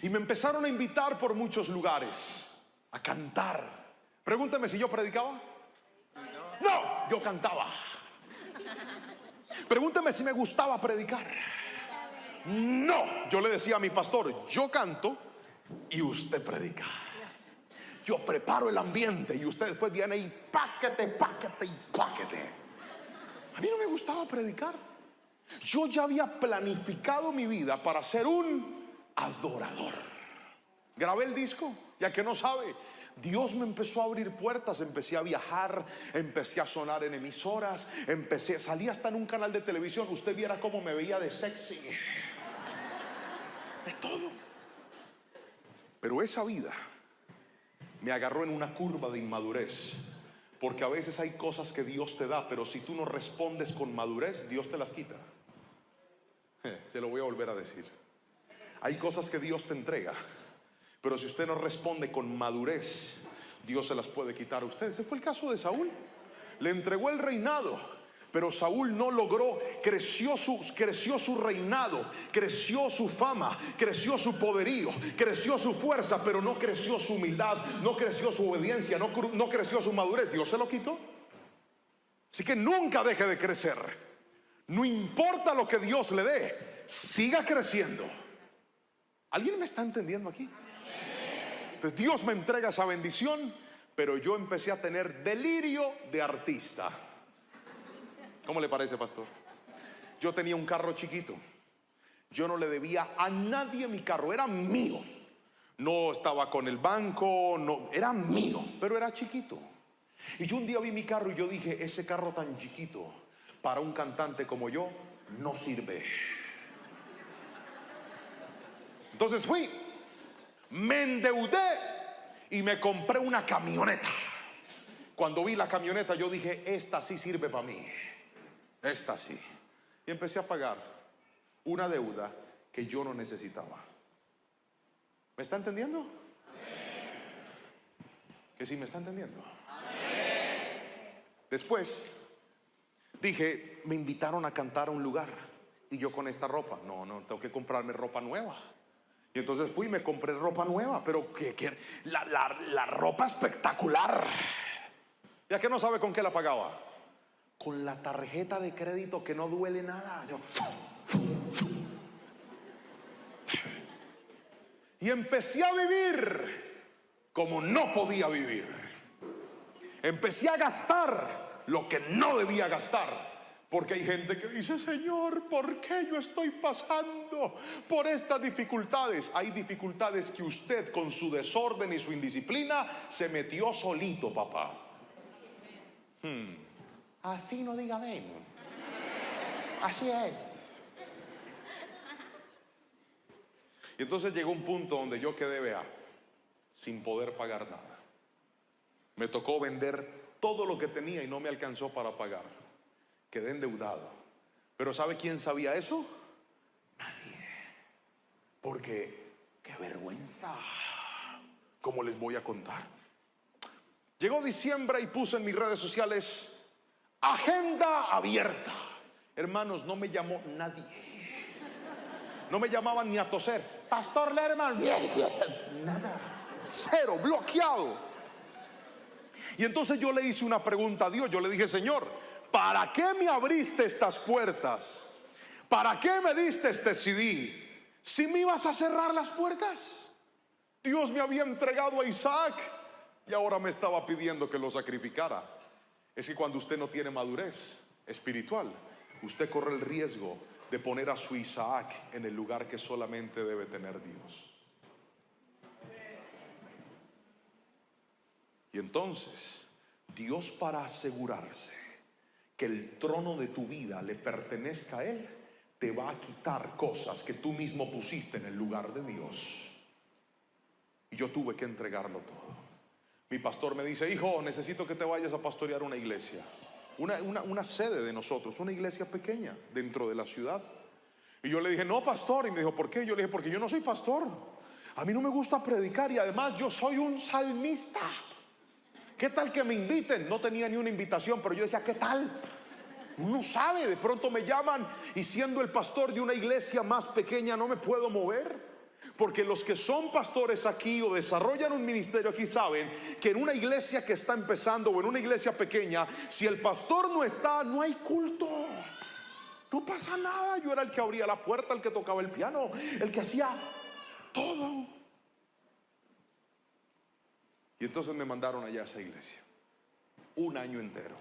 y me empezaron a invitar por muchos lugares a cantar. Pregúntame si yo predicaba. No, yo cantaba. Pregúnteme si me gustaba predicar. No, yo le decía a mi pastor: yo canto y usted predica. Yo preparo el ambiente y usted después viene y páquete. A mí no me gustaba predicar. Yo ya había planificado mi vida para ser un adorador. Grabé el disco, ya que no sabe, Dios me empezó a abrir puertas, empecé a viajar, empecé a sonar en emisoras, salí hasta en un canal de televisión. Usted viera cómo me veía de sexy, de todo. Pero esa vida me agarró en una curva de inmadurez, porque a veces hay cosas que Dios te da, pero si tú no respondes con madurez, Dios te las quita. Se lo voy a volver a decir. Hay cosas que Dios te entrega, pero si usted no responde con madurez, Dios se las puede quitar a usted. Ese fue el caso de Saúl. Le entregó el reinado, pero Saúl no logró. Creció su reinado, creció su fama, creció su poderío, creció su fuerza, pero no creció su humildad, no creció su obediencia, no creció su madurez. Dios se lo quitó. Así que nunca deje de crecer. No importa lo que Dios le dé, siga creciendo. ¿Alguien me está entendiendo aquí? Entonces Dios me entrega esa bendición, pero yo empecé a tener delirio de artista. ¿Cómo le parece, pastor? Yo tenía un carro chiquito. Yo no le debía a nadie mi carro, era mío. No estaba con el banco, no, era mío, pero era chiquito. Y yo un día vi mi carro y yo dije, ese carro tan chiquito para un cantante como yo no sirve. Entonces fui, me endeudé y me compré una camioneta. Cuando vi la camioneta yo dije, esta sí sirve para mí, esta sí. Y empecé a pagar una deuda que yo no necesitaba. ¿Me está entendiendo? Que sí me está entendiendo. Después dije, me invitaron a cantar a un lugar y yo con esta ropa, no, tengo que comprarme ropa nueva. Y entonces fui y me compré ropa nueva, pero la ropa espectacular. ¿Ya que no sabe con qué la pagaba? Con la tarjeta de crédito que no duele nada. Y empecé a vivir como no podía vivir. Empecé a gastar lo que no debía gastar. Porque hay gente que dice, Señor, ¿por qué yo estoy pasando por estas dificultades? Hay dificultades que usted con su desorden y su indisciplina se metió solito, papá. Así no diga amén. Así es. Y entonces llegó un punto donde yo quedé, vea, sin poder pagar nada. Me tocó vender todo lo que tenía y no me alcanzó para pagar. Quedé endeudado. Pero ¿sabe quién sabía eso? Nadie. Porque qué vergüenza. ¿Cómo les voy a contar? Llegó diciembre y puse en mis redes sociales agenda abierta. Hermanos, no me llamó nadie. No me llamaban ni a toser. Pastor Lerman. Nada. Cero, bloqueado. Y entonces yo le hice una pregunta a Dios. Yo le dije, Señor, ¿para qué me abriste estas puertas? ¿Para qué me diste este CD? ¿Si me ibas a cerrar las puertas? Dios me había entregado a Isaac y ahora me estaba pidiendo que lo sacrificara. Es que cuando usted no tiene madurez espiritual, usted corre el riesgo de poner a su Isaac en el lugar que solamente debe tener Dios. Y entonces, Dios, para asegurarse que el trono de tu vida le pertenezca a Él, te va a quitar cosas que tú mismo pusiste en el lugar de Dios. Y yo tuve que entregarlo todo. Mi pastor me dice, hijo, necesito que te vayas a pastorear una iglesia, una sede de nosotros, una iglesia pequeña dentro de la ciudad. Y yo le dije, no, pastor. Y me dijo, ¿por qué? Yo le dije, porque yo no soy pastor. A mí no me gusta predicar y además yo soy un salmista. ¿Qué tal que me inviten? No tenía ni una invitación, pero yo decía, ¿qué tal? Uno sabe, de pronto me llaman y siendo el pastor de una iglesia más pequeña no me puedo mover. Porque los que son pastores aquí o desarrollan un ministerio aquí saben que en una iglesia que está empezando o en una iglesia pequeña, si el pastor no está, no hay culto. No pasa nada. Yo era el que abría la puerta, el que tocaba el piano, el que hacía todo. Y entonces me mandaron allá a esa iglesia un año entero.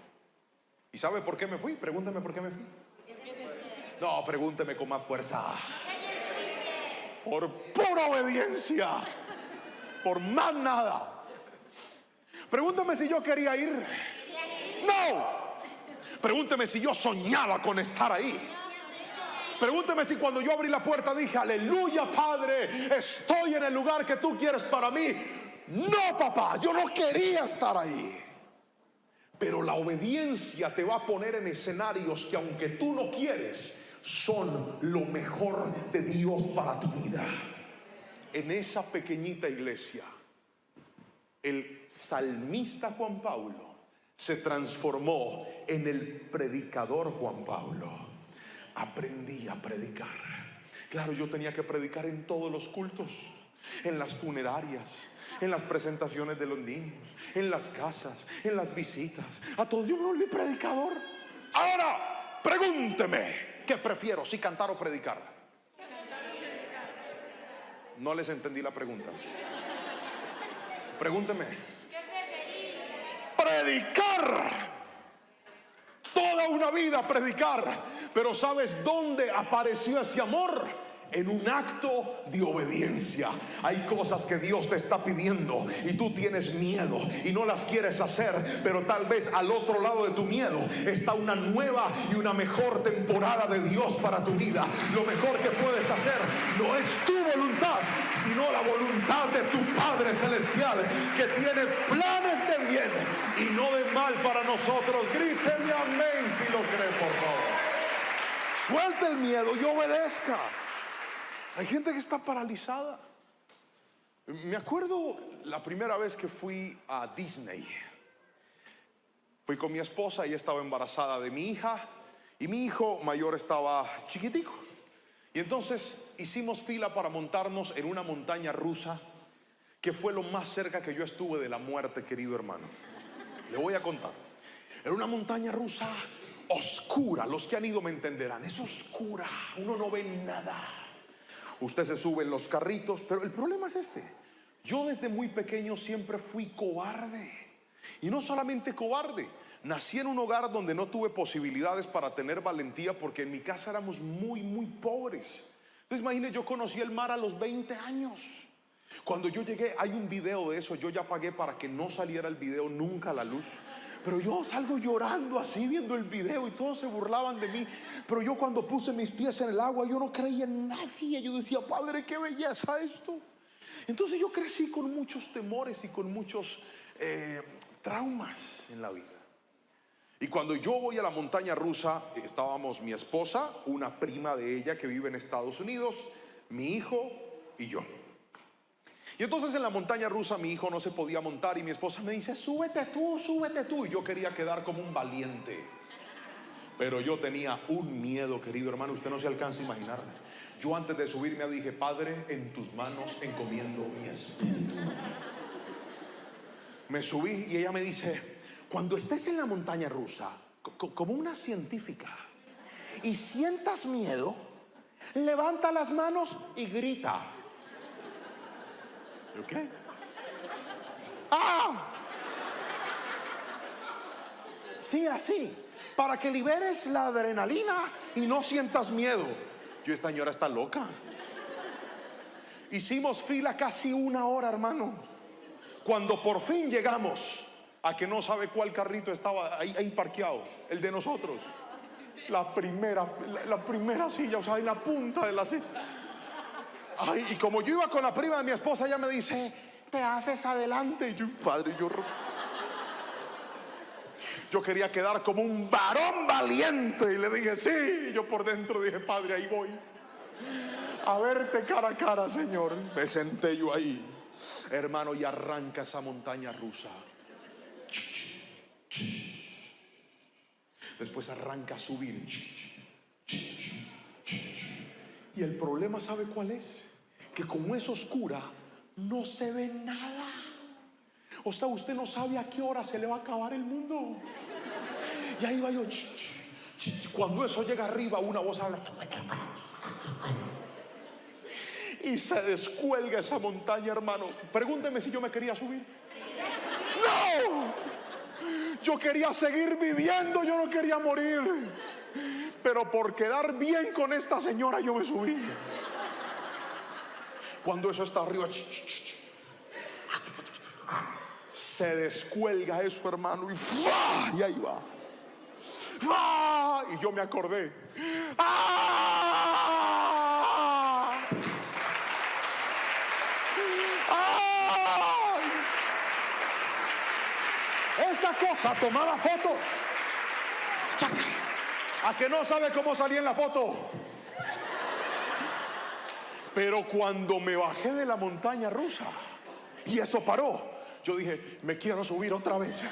¿Y sabe por qué me fui? Pregúnteme por qué me fui. No, pregúnteme con más fuerza. Por pura obediencia. Por más nada. Pregúntame si yo quería ir. No. Pregúnteme si yo soñaba con estar ahí. Pregúnteme si cuando yo abrí la puerta dije, aleluya, Padre, estoy en el lugar que tú quieres para mí. No, papá, yo no quería estar ahí. Pero la obediencia te va a poner en escenarios que aunque tú no quieres, son lo mejor de Dios para tu vida. En esa pequeñita iglesia, el salmista Juan Pablo se transformó en el predicador Juan Pablo. Aprendí a predicar. Claro, yo tenía que predicar en todos los cultos, en las funerarias, en las presentaciones de los niños, en las casas, en las visitas. A todos yo me volví predicador. Ahora, pregúnteme, ¿qué prefiero, si cantar o predicar? No les entendí la pregunta. Pregúnteme. ¿Qué preferís? Predicar. Toda una vida predicar. Pero ¿sabes dónde apareció ese amor? en un acto de obediencia. Hay cosas que Dios te está pidiendo y tú tienes miedo y no las quieres hacer, pero tal vez al otro lado de tu miedo está una nueva y una mejor temporada de Dios para tu vida. Lo mejor que puedes hacer no es tu voluntad, sino la voluntad de tu Padre Celestial, que tiene planes de bien y no de mal para nosotros. Gríteme amén si lo cree, por favor. Suelte el miedo y obedezca. Hay gente que está paralizada. Me acuerdo la primera vez que fui a Disney. Fui con mi esposa, ella estaba embarazada de mi hija y mi hijo mayor estaba chiquitico. Y entonces hicimos fila para montarnos en una montaña rusa, que fue lo más cerca que yo estuve de la muerte, querido hermano. Le voy a contar. Era una montaña rusa oscura. Los que han ido me entenderán. Es oscura, uno no ve nada. Usted se sube en los carritos, pero el problema es este. Yo desde muy pequeño siempre fui cobarde. Y no solamente cobarde, nací en un hogar donde no tuve posibilidades para tener valentía, porque en mi casa éramos muy pobres. Entonces imagínese, yo conocí el mar a los 20 años. Cuando yo llegué, hay un video de eso. Yo ya pagué para que no saliera el video nunca a la luz, pero yo salgo llorando así viendo el video y todos se burlaban de mí. Pero yo, cuando puse mis pies en el agua, yo no creía en nadie. Yo decía, Padre, qué belleza esto. Entonces yo crecí con muchos temores y con muchos traumas en la vida. Y cuando yo voy a la montaña rusa, estábamos mi esposa, una prima de ella que vive en Estados Unidos, mi hijo y yo. Y entonces en la montaña rusa mi hijo no se podía montar y mi esposa me dice, súbete tú, súbete tú. Y yo quería quedar como un valiente, pero yo tenía un miedo, querido hermano, usted no se alcanza a imaginar. Yo antes de subirme dije, Padre, en tus manos encomiendo mi espíritu. Me subí y ella me dice, cuando estés en la montaña rusa, como una científica, y sientas miedo, levanta las manos y grita. ¿Qué? ¡Ah! Sí, así, para que liberes la adrenalina y no sientas miedo. Yo, esta señora está loca. Hicimos fila casi 1 hora, hermano. Cuando por fin llegamos a que no sabe cuál carrito estaba ahí parqueado, el de nosotros, la primera silla, o sea, en la punta de la silla. Ay, y como yo iba con la prima de mi esposa, ella me dice, te haces adelante. Y yo, Padre, yo quería quedar como un varón valiente. Y le dije, sí. Yo por dentro dije, Padre, ahí voy a verte cara a cara, Señor. Me senté yo ahí, hermano, y arranca esa montaña rusa. Después arranca a subir. Y el problema, ¿sabe cuál es? Que como es oscura, no se ve nada. O sea, usted no sabe a qué hora se le va a acabar el mundo. Y ahí va yo. Cuando eso llega arriba, una voz habla. Y se descuelga esa montaña, hermano. Pregúnteme si yo me quería subir. ¡No! Yo quería seguir viviendo, yo no quería morir. Pero por quedar bien con esta señora, yo me subí. Cuando eso está arriba, se descuelga eso, hermano, y ahí va. Y yo me acordé. Esa cosa tomaba fotos. ¿A que no sabe cómo salía en la foto? Pero cuando me bajé de la montaña rusa y eso paró, yo dije, me quiero subir otra vez.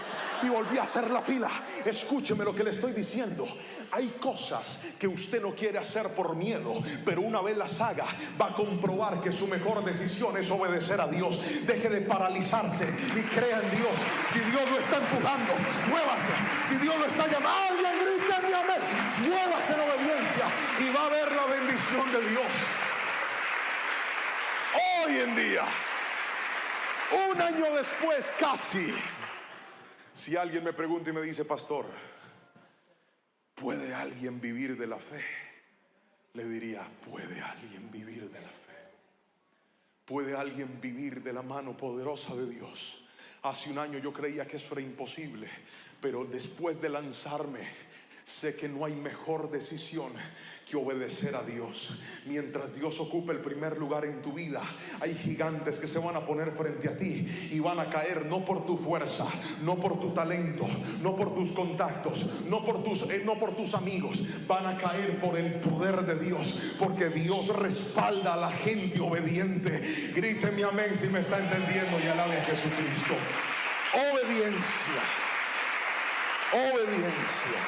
Y volví a hacer la fila. Escúcheme lo que le estoy diciendo. Hay cosas que usted no quiere hacer por miedo, pero una vez las haga, va a comprobar que su mejor decisión es obedecer a Dios. Deje de paralizarse y crea en Dios. Si Dios lo está empujando, muévase. Si Dios lo está llamando, alguien grite, amén. Muévase en obediencia y va a ver la bendición de Dios. Hoy en día, 1 año después casi, si alguien me pregunta y me dice, pastor, ¿puede alguien vivir de la fe? le diría: ¿puede alguien vivir de la fe? ¿Puede alguien vivir de la mano poderosa de Dios? Hace un año yo creía que eso era imposible, pero después de lanzarme, sé que no hay mejor decisión que obedecer a Dios. Mientras Dios ocupe el primer lugar en tu vida, hay gigantes que se van a poner frente a ti y van a caer no por tu fuerza, no por tu talento, no por tus contactos, no por tus amigos. Van a caer por el poder de Dios, porque Dios respalda a la gente obediente. Gríteme amén si me está entendiendo y alabe a Jesucristo. Obediencia. Obediencia.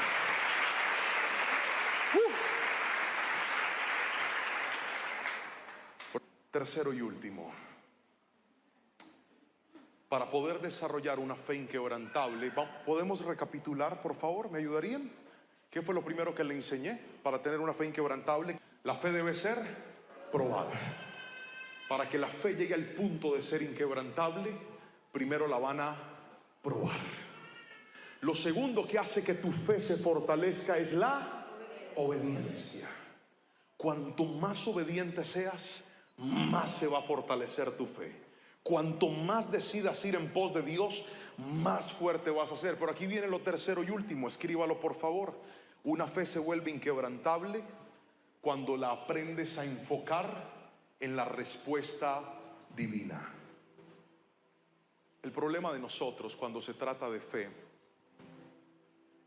Tercero y último, para poder desarrollar una fe inquebrantable, ¿podemos recapitular, por favor? ¿Me ayudarían? ¿Qué fue lo primero que le enseñé para tener una fe inquebrantable? La fe debe ser probada. Para que la fe llegue al punto de ser inquebrantable, primero la van a probar. Lo segundo que hace que tu fe se fortalezca es la obediencia. Cuanto más obediente seas, más se va a fortalecer tu fe. Cuanto más decidas ir en pos de Dios, más fuerte vas a ser. Pero aquí viene lo tercero y último, escríbalo por favor. Una fe se vuelve inquebrantable cuando la aprendes a enfocar en la respuesta divina. El problema de nosotros cuando se trata de fe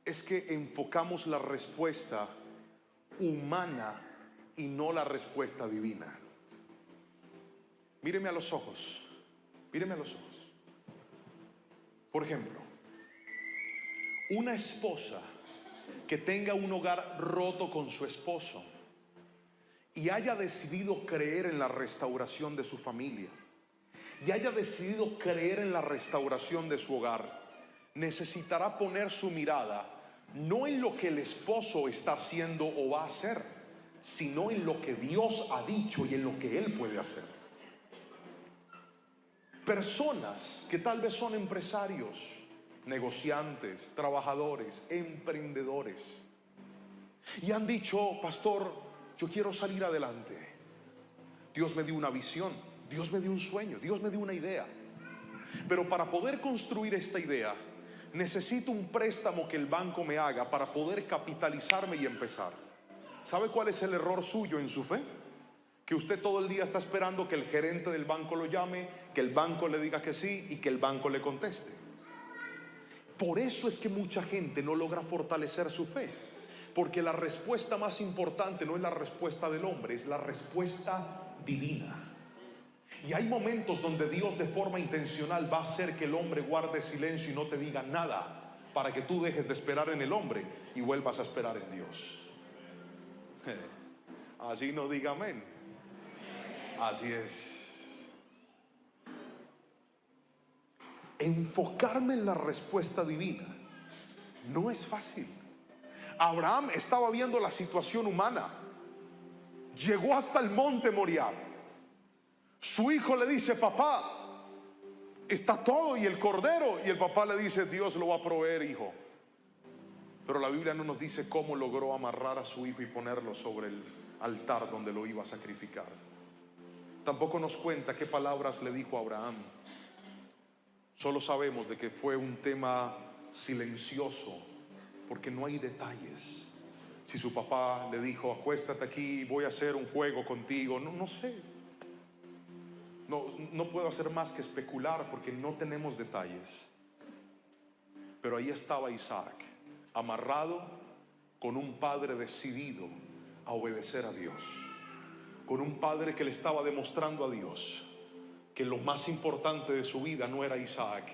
es que enfocamos la respuesta humana y no la respuesta divina. Míreme a los ojos. Míreme a los ojos. Por ejemplo, una esposa que tenga un hogar roto con su esposo y haya decidido creer en la restauración de su familia y haya decidido creer en la restauración de su hogar, necesitará poner su mirada no en lo que el esposo está haciendo o va a hacer, sino en lo que Dios ha dicho y en lo que él puede hacer. Personas que tal vez son empresarios, negociantes, trabajadores, emprendedores, y han dicho: pastor, yo quiero salir adelante. Dios me dio una visión, Dios me dio un sueño, Dios me dio una idea, pero para poder construir esta idea necesito un préstamo que el banco me haga para poder capitalizarme y empezar. ¿Sabe cuál es el error suyo en su fe? Que usted todo el día está esperando que el gerente del banco lo llame, que el banco le diga que sí y que el banco le conteste. Por eso es que mucha gente no logra fortalecer su fe, porque la respuesta más importante no es la respuesta del hombre, es la respuesta divina. Y hay momentos donde Dios de forma intencional va a hacer que el hombre guarde silencio y no te diga nada, para que tú dejes de esperar en el hombre y vuelvas a esperar en Dios. Allí no diga amén. Así es. Enfocarme en la respuesta divina no es fácil. Abraham estaba viendo la situación humana. Llegó hasta el monte Moriah. Su hijo le dice: papá, está todo y el cordero. Y el papá le dice: Dios lo va a proveer, hijo. Pero la Biblia no nos dice cómo logró amarrar a su hijo y ponerlo sobre el altar donde lo iba a sacrificar. Tampoco nos cuenta qué palabras le dijo a Abraham. Solo sabemos de que fue un tema silencioso, porque no hay detalles. Si su papá le dijo: acuéstate aquí, voy a hacer un juego contigo, no sé. No puedo hacer más que especular porque no tenemos detalles. Pero ahí estaba Isaac, amarrado con un padre decidido a obedecer a Dios, con un padre que le estaba demostrando a Dios que lo más importante de su vida no era Isaac,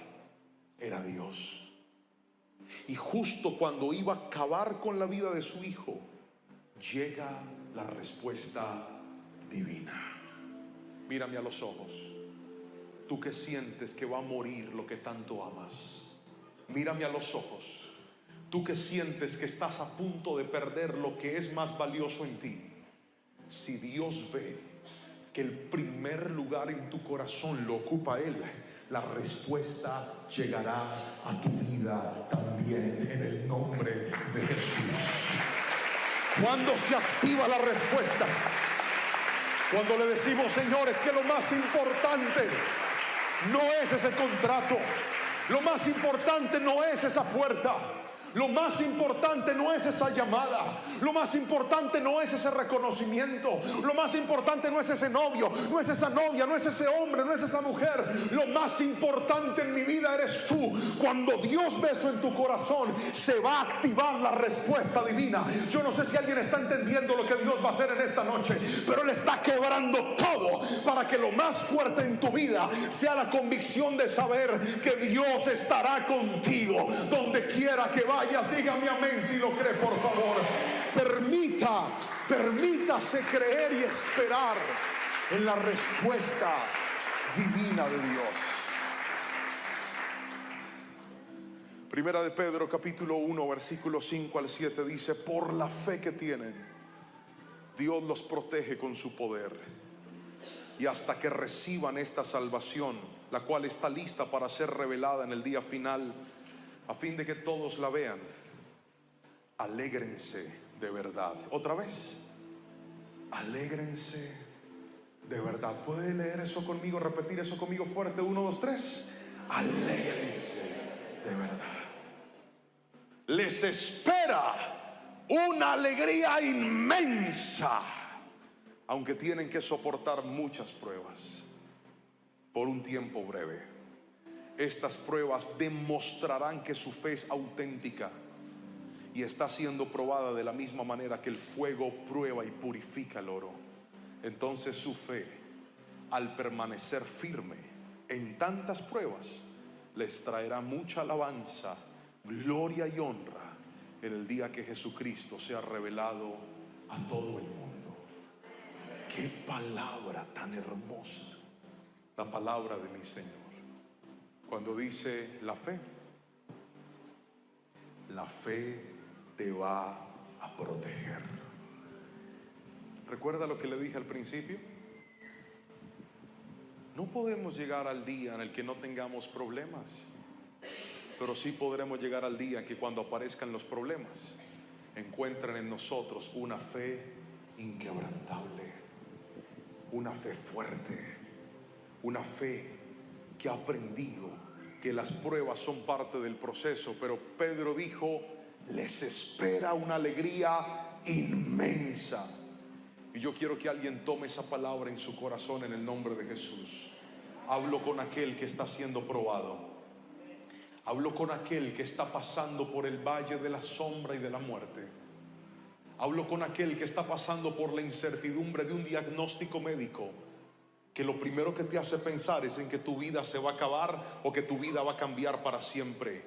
era Dios. Y justo cuando iba a acabar con la vida de su hijo, llega la respuesta divina. Mírame a los ojos. Tú que sientes que va a morir lo que tanto amas, mírame a los ojos. Tú que sientes que estás a punto de perder lo que es más valioso en ti. Si Dios ve que el primer lugar en tu corazón lo ocupa Él, la respuesta llegará a tu vida también, en el nombre de Jesús. Cuando se activa la respuesta. Cuando le decimos, Señor, es que lo más importante no es ese contrato. Lo más importante no es esa puerta. Lo más importante no es esa llamada. Lo más importante no es ese reconocimiento. Lo más importante no es ese novio, no es esa novia, no es ese hombre, no es esa mujer. Lo más importante en mi vida eres tú. Cuando Dios ve eso en tu corazón, se va a activar la respuesta divina. Yo no sé si alguien está entendiendo lo que Dios va a hacer en esta noche, pero Él está quebrando todo para que lo más fuerte en tu vida sea la convicción de saber que Dios estará contigo donde quiera que vayas. Dígame amén si lo cree, por favor. Permítase creer y esperar en la respuesta divina de Dios. Primera de Pedro capítulo 1 versículos 5 al 7 dice: por la fe que tienen, Dios los protege con su poder, y hasta que reciban esta salvación, la cual está lista para ser revelada en el día final, a fin de que todos la vean. Alégrense de verdad. Otra vez, alégrense de verdad. ¿Puede leer eso conmigo? Repetir eso conmigo fuerte. 1, 2, 3. Alégrense de verdad. Les espera una alegría inmensa, aunque tienen que soportar muchas pruebas por un tiempo breve. Estas pruebas demostrarán que su fe es auténtica y está siendo probada de la misma manera que el fuego prueba y purifica el oro. Entonces su fe, al permanecer firme en tantas pruebas, les traerá mucha alabanza, gloria y honra en el día que Jesucristo sea revelado a todo el mundo. ¡Qué palabra tan hermosa! La palabra de mi Señor. Cuando dice la fe te va a proteger. ¿Recuerda lo que le dije al principio? No podemos llegar al día en el que no tengamos problemas, pero sí podremos llegar al día en que cuando aparezcan los problemas, encuentren en nosotros una fe inquebrantable, una fe fuerte, una fe que ha aprendido que las pruebas son parte del proceso. Pero Pedro dijo: les espera una alegría inmensa. Y yo quiero que alguien tome esa palabra en su corazón en el nombre de Jesús. Hablo con aquel que está siendo probado. Hablo con aquel que está pasando por el valle de la sombra y de la muerte. Hablo con aquel que está pasando por la incertidumbre de un diagnóstico médico, que lo primero que te hace pensar es en que tu vida se va a acabar o que tu vida va a cambiar para siempre.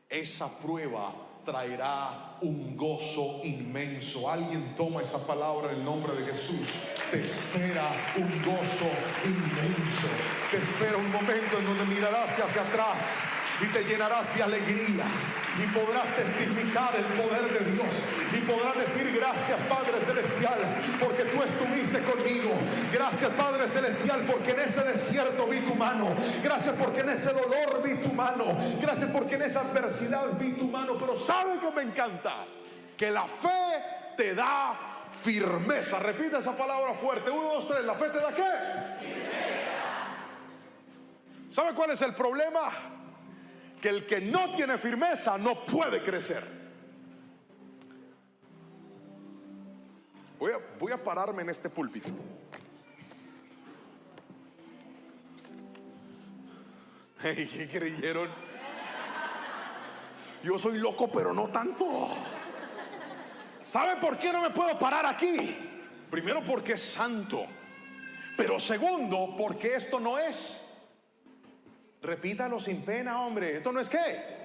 Esa prueba traerá un gozo inmenso. Alguien toma esa palabra en el nombre de Jesús. Te espera un gozo inmenso. Te espera un momento en donde mirarás hacia atrás y te llenarás de alegría, y podrás testificar el poder de Dios, y podrás decir: gracias Padre Celestial, porque tú estuviste conmigo. Gracias Padre Celestial, porque en ese desierto vi tu mano. Gracias porque en ese dolor vi tu mano. Gracias porque en esa adversidad vi tu mano. Pero ¿sabe qué me encanta? Que la fe te da firmeza. Repite esa palabra fuerte. 1, 2, 3. ¿La fe te da qué? Firmeza. ¿Sabe cuál es el problema? Que el que no tiene firmeza no puede crecer. Voy a pararme en este púlpito. ¿Qué creyeron? Yo soy loco, pero no tanto. ¿Sabe por qué no me puedo parar aquí? Primero, porque es santo. Pero segundo, porque esto no es. Repítalo sin pena, hombre. ¿Esto no es qué?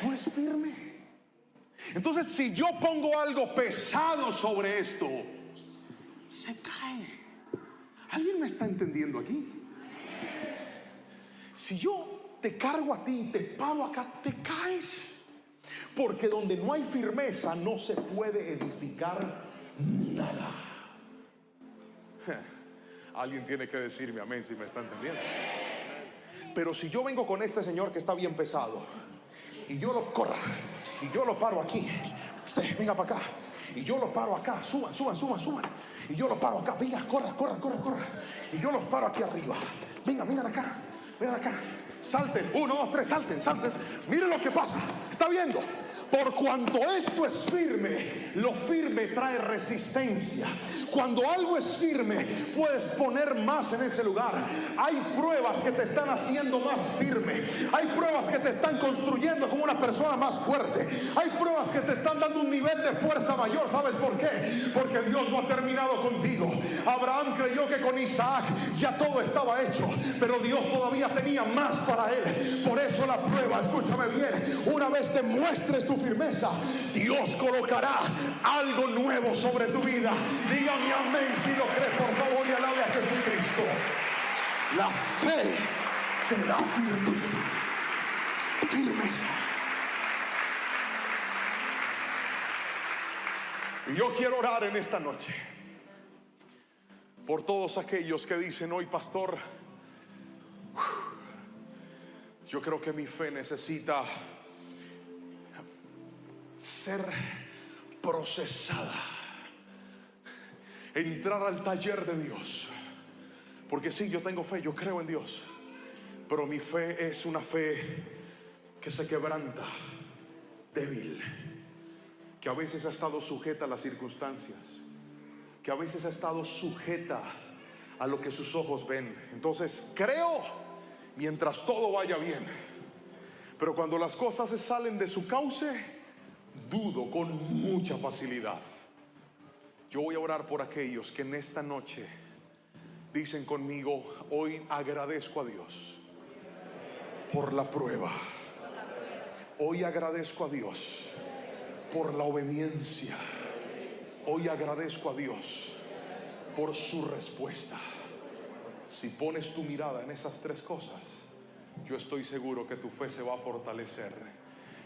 No es firme. Entonces, si yo pongo algo pesado sobre esto, se cae. ¿Alguien me está entendiendo aquí? Si yo te cargo a ti y te paro acá, te caes. Porque donde no hay firmeza no se puede edificar nada. Alguien tiene que decirme amén si me está entendiendo. Pero si yo vengo con este señor que está bien pesado, y yo lo corra, y yo lo paro aquí, usted venga para acá, y yo los paro acá. Suban. Y yo los paro acá. Venga, corra. Y yo los paro aquí arriba. Vengan acá. Salten, 1, 2, 3, salten. Miren lo que pasa. ¿Está viendo? Por cuanto esto es firme, lo firme trae resistencia. Cuando algo es firme, puedes poner más en ese lugar. Hay pruebas que te están haciendo más firme. Hay pruebas que te están construyendo como una persona más fuerte. Hay pruebas que te están dando un nivel de fuerza mayor. ¿Sabes por qué? Porque Dios no ha terminado contigo. Abraham creyó que con Isaac ya todo estaba hecho, pero Dios todavía tenía más para él. Por eso la prueba, escúchame bien, una vez te muestres tu firmeza, Dios colocará algo nuevo sobre tu vida. Dígame amén si lo crees, por favor, y alabe a Jesucristo. La fe te da firmeza. Y yo quiero orar en esta noche por todos aquellos que dicen hoy, pastor, yo creo que mi fe necesita ser procesada, entrar al taller de Dios. Porque sí, yo tengo fe, yo creo en Dios, pero mi fe es una fe que se quebranta, débil, que a veces ha estado sujeta a las circunstancias, que a veces ha estado sujeta a lo que sus ojos ven. Entonces creo mientras todo vaya bien, pero cuando las cosas se salen de su cauce, dudo con mucha facilidad. Yo voy a orar por aquellos que en esta noche dicen conmigo, hoy agradezco a Dios por la prueba. Hoy agradezco a Dios por la obediencia. Hoy agradezco a Dios por su respuesta. Si pones tu mirada en esas tres cosas, yo estoy seguro que tu fe se va a fortalecer.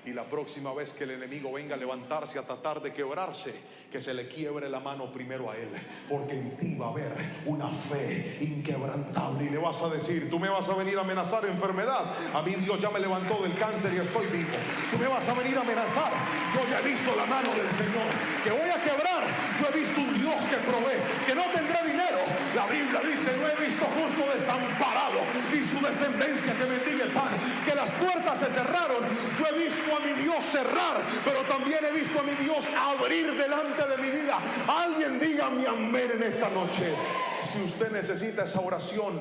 Y la próxima vez que el enemigo venga a levantarse a tratar de quebrarse, que se le quiebre la mano primero a él, porque en ti va a haber una fe inquebrantable. Y le vas a decir, tú me vas a venir a amenazar enfermedad, a mí Dios ya me levantó del cáncer y estoy vivo. Tú me vas a venir a amenazar, yo ya he visto la mano del Señor. Que voy a quebrar, yo he visto un Dios que provee. Que no tendré dinero, la Biblia dice, no he visto justo desamparado, ni su descendencia que bendiga el pan. Que las puertas se cerraron, yo he visto a mi Dios cerrar, pero también he visto a mi Dios abrir delante de mi vida. Alguien diga mi amén en esta noche. Si usted necesita esa oración,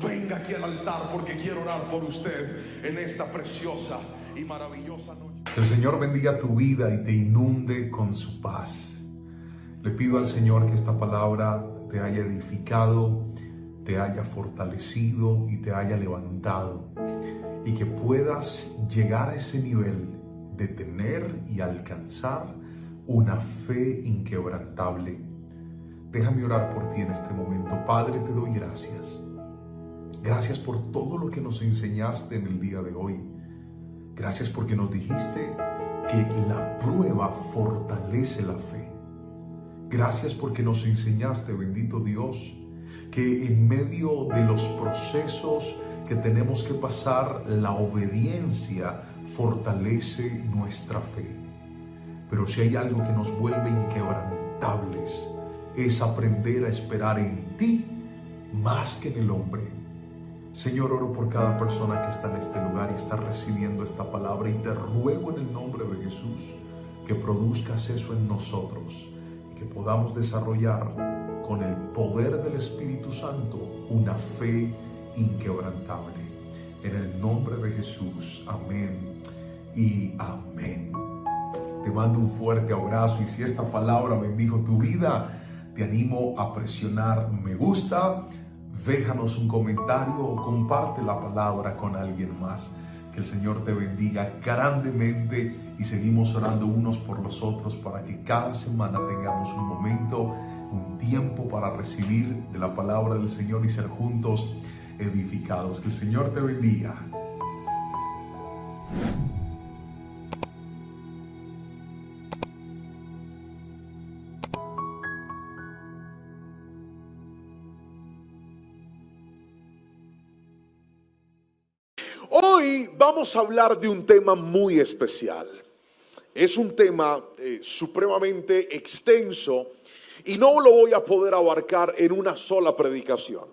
venga aquí al altar, porque quiero orar por usted en esta preciosa y maravillosa noche. Que el Señor bendiga tu vida y te inunde con su paz. Le pido al Señor que esta palabra te haya edificado, te haya fortalecido y te haya levantado, y que puedas llegar a ese nivel de tener y alcanzar una fe inquebrantable. Déjame orar por ti en este momento. Padre, te doy gracias. Gracias por todo lo que nos enseñaste en el día de hoy. Gracias porque nos dijiste que la prueba fortalece la fe. Gracias porque nos enseñaste, bendito Dios, que en medio de los procesos que tenemos que pasar, la obediencia fortalece nuestra fe. Pero si hay algo que nos vuelve inquebrantables, es aprender a esperar en ti más que en el hombre. Señor, oro por cada persona que está en este lugar y está recibiendo esta palabra, y te ruego en el nombre de Jesús que produzcas eso en nosotros y que podamos desarrollar con el poder del Espíritu Santo una fe inquebrantable. En el nombre de Jesús, amén y amén. Te mando un fuerte abrazo, y si esta palabra bendijo tu vida, te animo a presionar me gusta, déjanos un comentario o comparte la palabra con alguien más. Que el Señor te bendiga grandemente, y seguimos orando unos por los otros para que cada semana tengamos un momento, un tiempo para recibir de la palabra del Señor y ser juntos edificados. Que el Señor te bendiga. Hoy vamos a hablar de un tema muy especial. Es un tema supremamente extenso y no lo voy a poder abarcar en una sola predicación.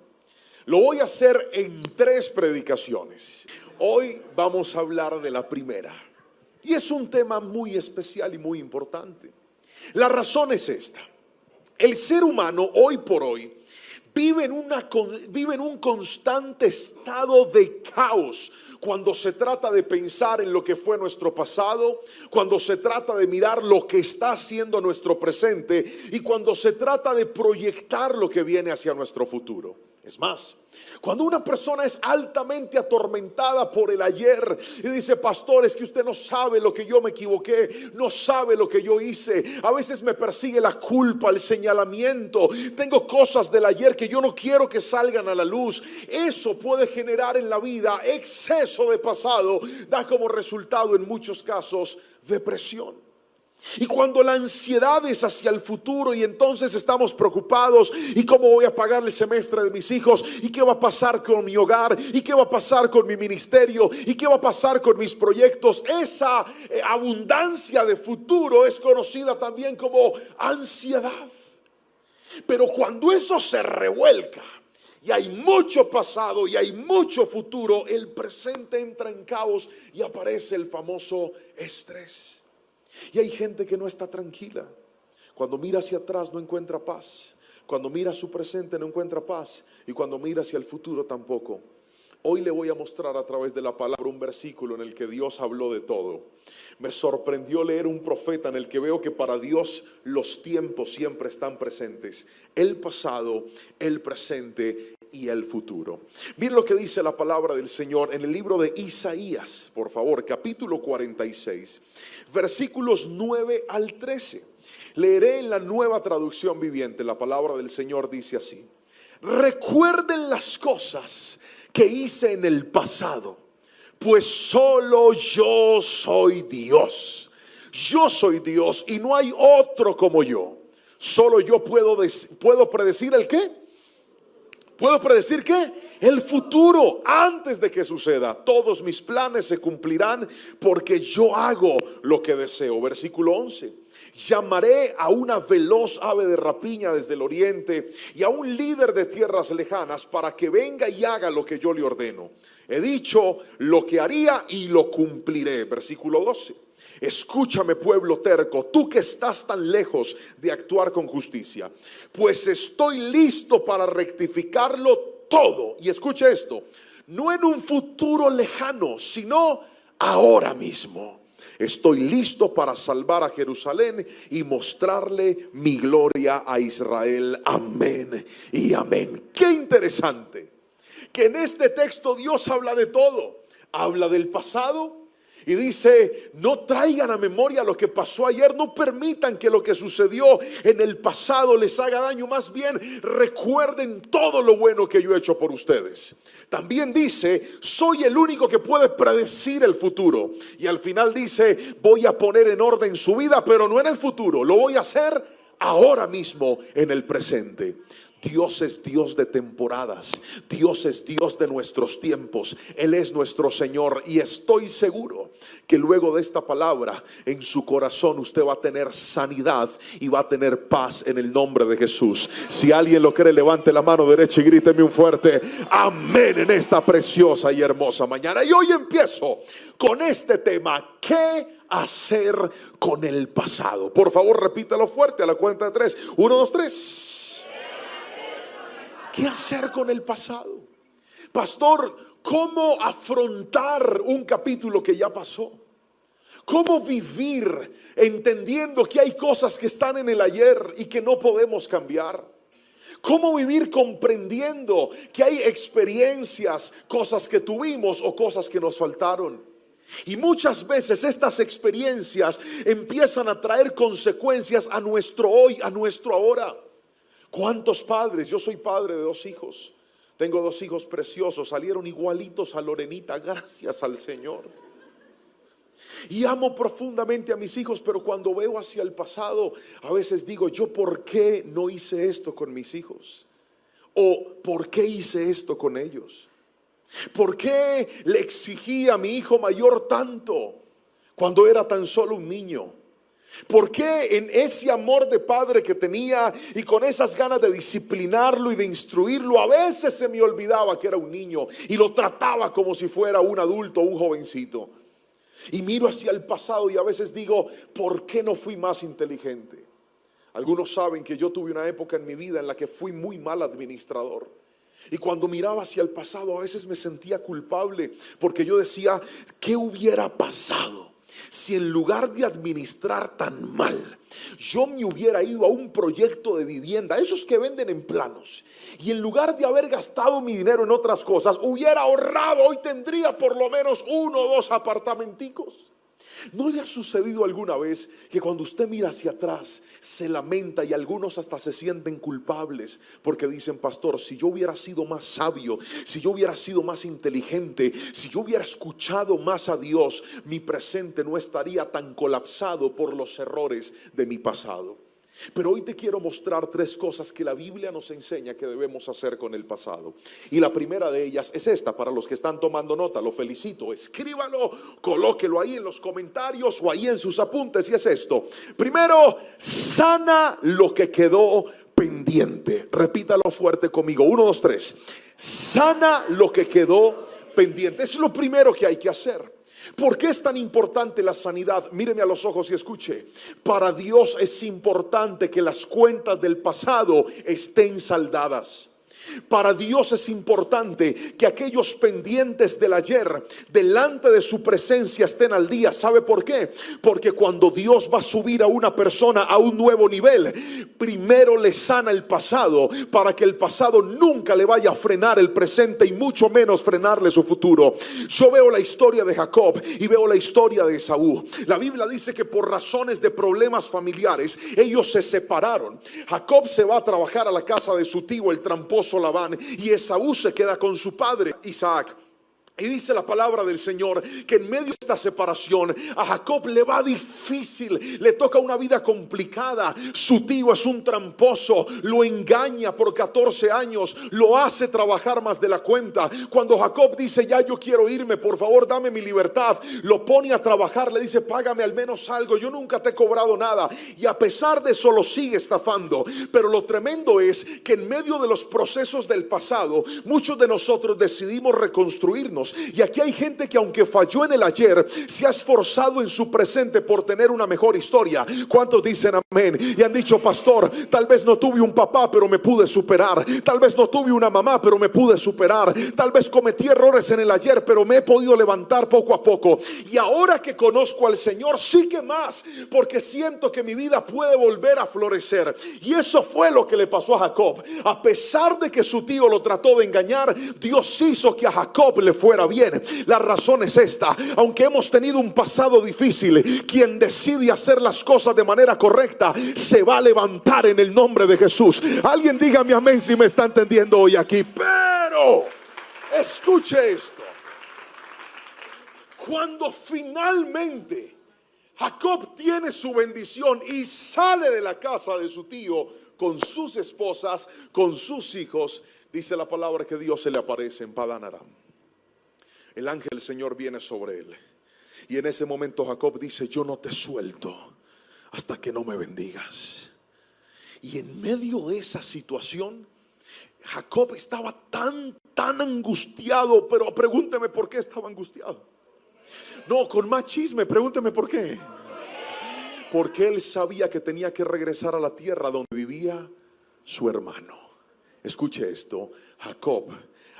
Lo voy a hacer en 3 predicaciones. Hoy vamos a hablar de la primera. Y es un tema muy especial y muy importante. La razón es esta. El ser humano hoy por hoy vive en un constante estado de caos cuando se trata de pensar en lo que fue nuestro pasado, cuando se trata de mirar lo que está haciendo nuestro presente y cuando se trata de proyectar lo que viene hacia nuestro futuro. Es más, cuando una persona es altamente atormentada por el ayer y dice: pastor, es que usted no sabe lo que yo me equivoqué, no sabe lo que yo hice, a veces me persigue la culpa, el señalamiento, tengo cosas del ayer que yo no quiero que salgan a la luz. Eso puede generar en la vida exceso de pasado, da como resultado en muchos casos depresión. Y cuando la ansiedad es hacia el futuro y entonces estamos preocupados: ¿y cómo voy a pagar el semestre de mis hijos? ¿Y qué va a pasar con mi hogar? ¿Y qué va a pasar con mi ministerio? ¿Y qué va a pasar con mis proyectos? Esa abundancia de futuro es conocida también como ansiedad. Pero cuando eso se revuelca y hay mucho pasado y hay mucho futuro, el presente entra en caos y aparece el famoso estrés. Y hay gente que no está tranquila. Cuando mira hacia atrás no encuentra paz. Cuando mira su presente no encuentra paz. Y cuando mira hacia el futuro tampoco. Hoy le voy a mostrar a través de la palabra un versículo en el que Dios habló de todo. Me sorprendió leer un profeta en el que veo que para Dios los tiempos siempre están presentes: el pasado, el presente y el futuro. Miren lo que dice la palabra del Señor en el libro de Isaías, por favor, capítulo 46, versículos 9 al 13. Leeré en la Nueva Traducción Viviente. La palabra del Señor dice así: recuerden las cosas que hice en el pasado, pues solo yo soy Dios. Yo soy Dios y no hay otro como yo. Solo yo puedo predecir ¿el qué? ¿Puedo predecir qué? El futuro antes de que suceda. Todos mis planes se cumplirán porque yo hago lo que deseo. Versículo 11. Llamaré a una veloz ave de rapiña desde el oriente y a un líder de tierras lejanas para que venga y haga lo que yo le ordeno. He dicho lo que haría y lo cumpliré. Versículo 12. Escúchame, pueblo terco, tú que estás tan lejos de actuar con justicia, pues estoy listo para rectificarlo todo. Y escucha esto: no en un futuro lejano, sino ahora mismo. Estoy listo para salvar a Jerusalén y mostrarle mi gloria a Israel. Amén y amén. Qué interesante que en este texto Dios habla de todo. Habla del pasado y dice: no traigan a memoria lo que pasó ayer, no permitan que lo que sucedió en el pasado les haga daño, más bien recuerden todo lo bueno que yo he hecho por ustedes. También dice: soy el único que puede predecir el futuro. Y al final dice: voy a poner en orden su vida, pero no en el futuro, lo voy a hacer ahora mismo en el presente. Dios es Dios de temporadas. Dios es Dios de nuestros tiempos. Él es nuestro Señor. Y estoy seguro que luego de esta palabra en su corazón usted va a tener sanidad y va a tener paz en el nombre de Jesús. Si alguien lo cree, levante la mano derecha y gríteme un fuerte amén en esta preciosa y hermosa mañana. Y hoy empiezo con este tema: ¿qué hacer con el pasado? Por favor, repítalo fuerte a la cuenta de 3. 1, 2, 3. ¿Qué hacer con el pasado? Pastor, ¿cómo afrontar un capítulo que ya pasó? ¿Cómo vivir entendiendo que hay cosas que están en el ayer y que no podemos cambiar? ¿Cómo vivir comprendiendo que hay experiencias, cosas que tuvimos o cosas que nos faltaron? Y muchas veces estas experiencias empiezan a traer consecuencias a nuestro hoy, a nuestro ahora. ¿Cuántos padres? Yo soy padre de 2 hijos. Tengo 2 hijos preciosos. Salieron igualitos a Lorenita, gracias al Señor. Y amo profundamente a mis hijos, pero cuando veo hacia el pasado, a veces digo: ¿yo por qué no hice esto con mis hijos? ¿O por qué hice esto con ellos? ¿Por qué le exigí a mi hijo mayor tanto cuando era tan solo un niño? ¿Por qué en ese amor de padre que tenía y con esas ganas de disciplinarlo y de instruirlo, a veces se me olvidaba que era un niño y lo trataba como si fuera un adulto o un jovencito? Y miro hacia el pasado y a veces digo, ¿por qué no fui más inteligente? Algunos saben que yo tuve una época en mi vida en la que fui muy mal administrador. Y cuando miraba hacia el pasado a veces me sentía culpable, porque yo decía, ¿qué hubiera pasado si en lugar de administrar tan mal, yo me hubiera ido a un proyecto de vivienda, esos que venden en planos, y en lugar de haber gastado mi dinero en otras cosas, hubiera ahorrado? Hoy tendría por lo menos 1 o 2 apartamenticos. ¿No le ha sucedido alguna vez que cuando usted mira hacia atrás se lamenta y algunos hasta se sienten culpables porque dicen, pastor, si yo hubiera sido más sabio, si yo hubiera sido más inteligente, si yo hubiera escuchado más a Dios, mi presente no estaría tan colapsado por los errores de mi pasado? Pero hoy te quiero mostrar 3 cosas que la Biblia nos enseña que debemos hacer con el pasado. Y la primera de ellas es esta. Para los que están tomando nota, lo felicito. Escríbalo, colóquelo ahí en los comentarios o ahí en sus apuntes. Y es esto. Primero, sana lo que quedó pendiente. Repítalo fuerte conmigo. 1, 2, 3. Sana lo que quedó pendiente. Es lo primero que hay que hacer. ¿Por qué es tan importante la sanidad? Míreme a los ojos y escuche. Para Dios es importante que las cuentas del pasado estén saldadas. Para Dios es importante que aquellos pendientes del ayer delante de su presencia estén al día. ¿Sabe por qué? Porque cuando Dios va a subir a una persona a un nuevo nivel, primero le sana el pasado, para que el pasado nunca le vaya a frenar el presente y mucho menos frenarle su futuro. Yo veo la historia de Jacob y veo la historia de Esaú. La Biblia dice que por razones de problemas familiares ellos se separaron. Jacob se va a trabajar a la casa de su tío, el tramposo Labán, y Esaú se queda con su padre Isaac. Y dice la palabra del Señor que en medio de esta separación a Jacob le va difícil, le toca una vida complicada. Su tío es un tramposo, lo engaña por 14 años, lo hace trabajar más de la cuenta. Cuando Jacob dice, ya yo quiero irme, por favor dame mi libertad, lo pone a trabajar, le dice, págame al menos algo, yo nunca te he cobrado nada. Y a pesar de eso lo sigue estafando. Pero lo tremendo es que en medio de los procesos del pasado, muchos de nosotros decidimos reconstruirnos. Y aquí hay gente que aunque falló en el ayer, se ha esforzado en su presente por tener una mejor historia. ¿Cuántos dicen amén? Y han dicho, pastor, tal vez no tuve un papá, pero me pude superar. Tal vez no tuve una mamá, pero me pude superar. Tal vez cometí errores en el ayer, pero me he podido levantar poco a poco. Y ahora que conozco al Señor, sí que más, porque siento que mi vida puede volver a florecer. Y eso fue lo que le pasó a Jacob. A pesar de que su tío lo trató de engañar, Dios hizo que a Jacob le fuera bien. La razón es esta: aunque hemos tenido un pasado difícil, quien decide hacer las cosas de manera correcta se va a levantar en el nombre de Jesús. Alguien dígame amén si me está entendiendo hoy aquí. Pero escuche esto: cuando finalmente Jacob tiene su bendición y sale de la casa de su tío con sus esposas, con sus hijos, dice la palabra que Dios se le aparece en Padán Aram. El ángel del Señor viene sobre él. Y en ese momento Jacob dice, yo no te suelto hasta que no me bendigas. Y en medio de esa situación, Jacob estaba tan angustiado. Pero pregúnteme por qué estaba angustiado. No, con más chisme, pregúnteme por qué. Porque él sabía que tenía que regresar a la tierra donde vivía su hermano. Escuche esto: Jacob,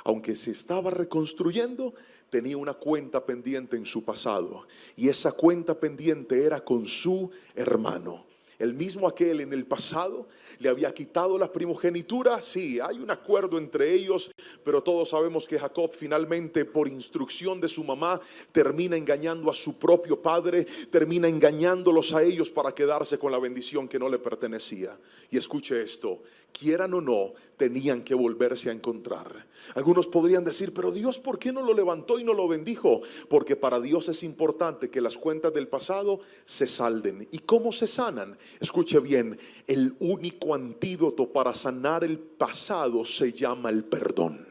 aunque se estaba reconstruyendo, tenía una cuenta pendiente en su pasado. Y esa cuenta pendiente era con su hermano. El mismo aquel en el pasado le había quitado la primogenitura. Sí, hay un acuerdo entre ellos, pero todos sabemos que Jacob finalmente, por instrucción de su mamá, termina engañando a su propio padre, termina engañándolos a ellos para quedarse con la bendición que no le pertenecía. Y escuche esto: quieran o no, tenían que volverse a encontrar. Algunos podrían decir, pero Dios, ¿por qué no lo levantó y no lo bendijo? Porque para Dios es importante que las cuentas del pasado se salden. ¿Y cómo se sanan? Escuche bien: el único antídoto para sanar el pasado se llama el perdón.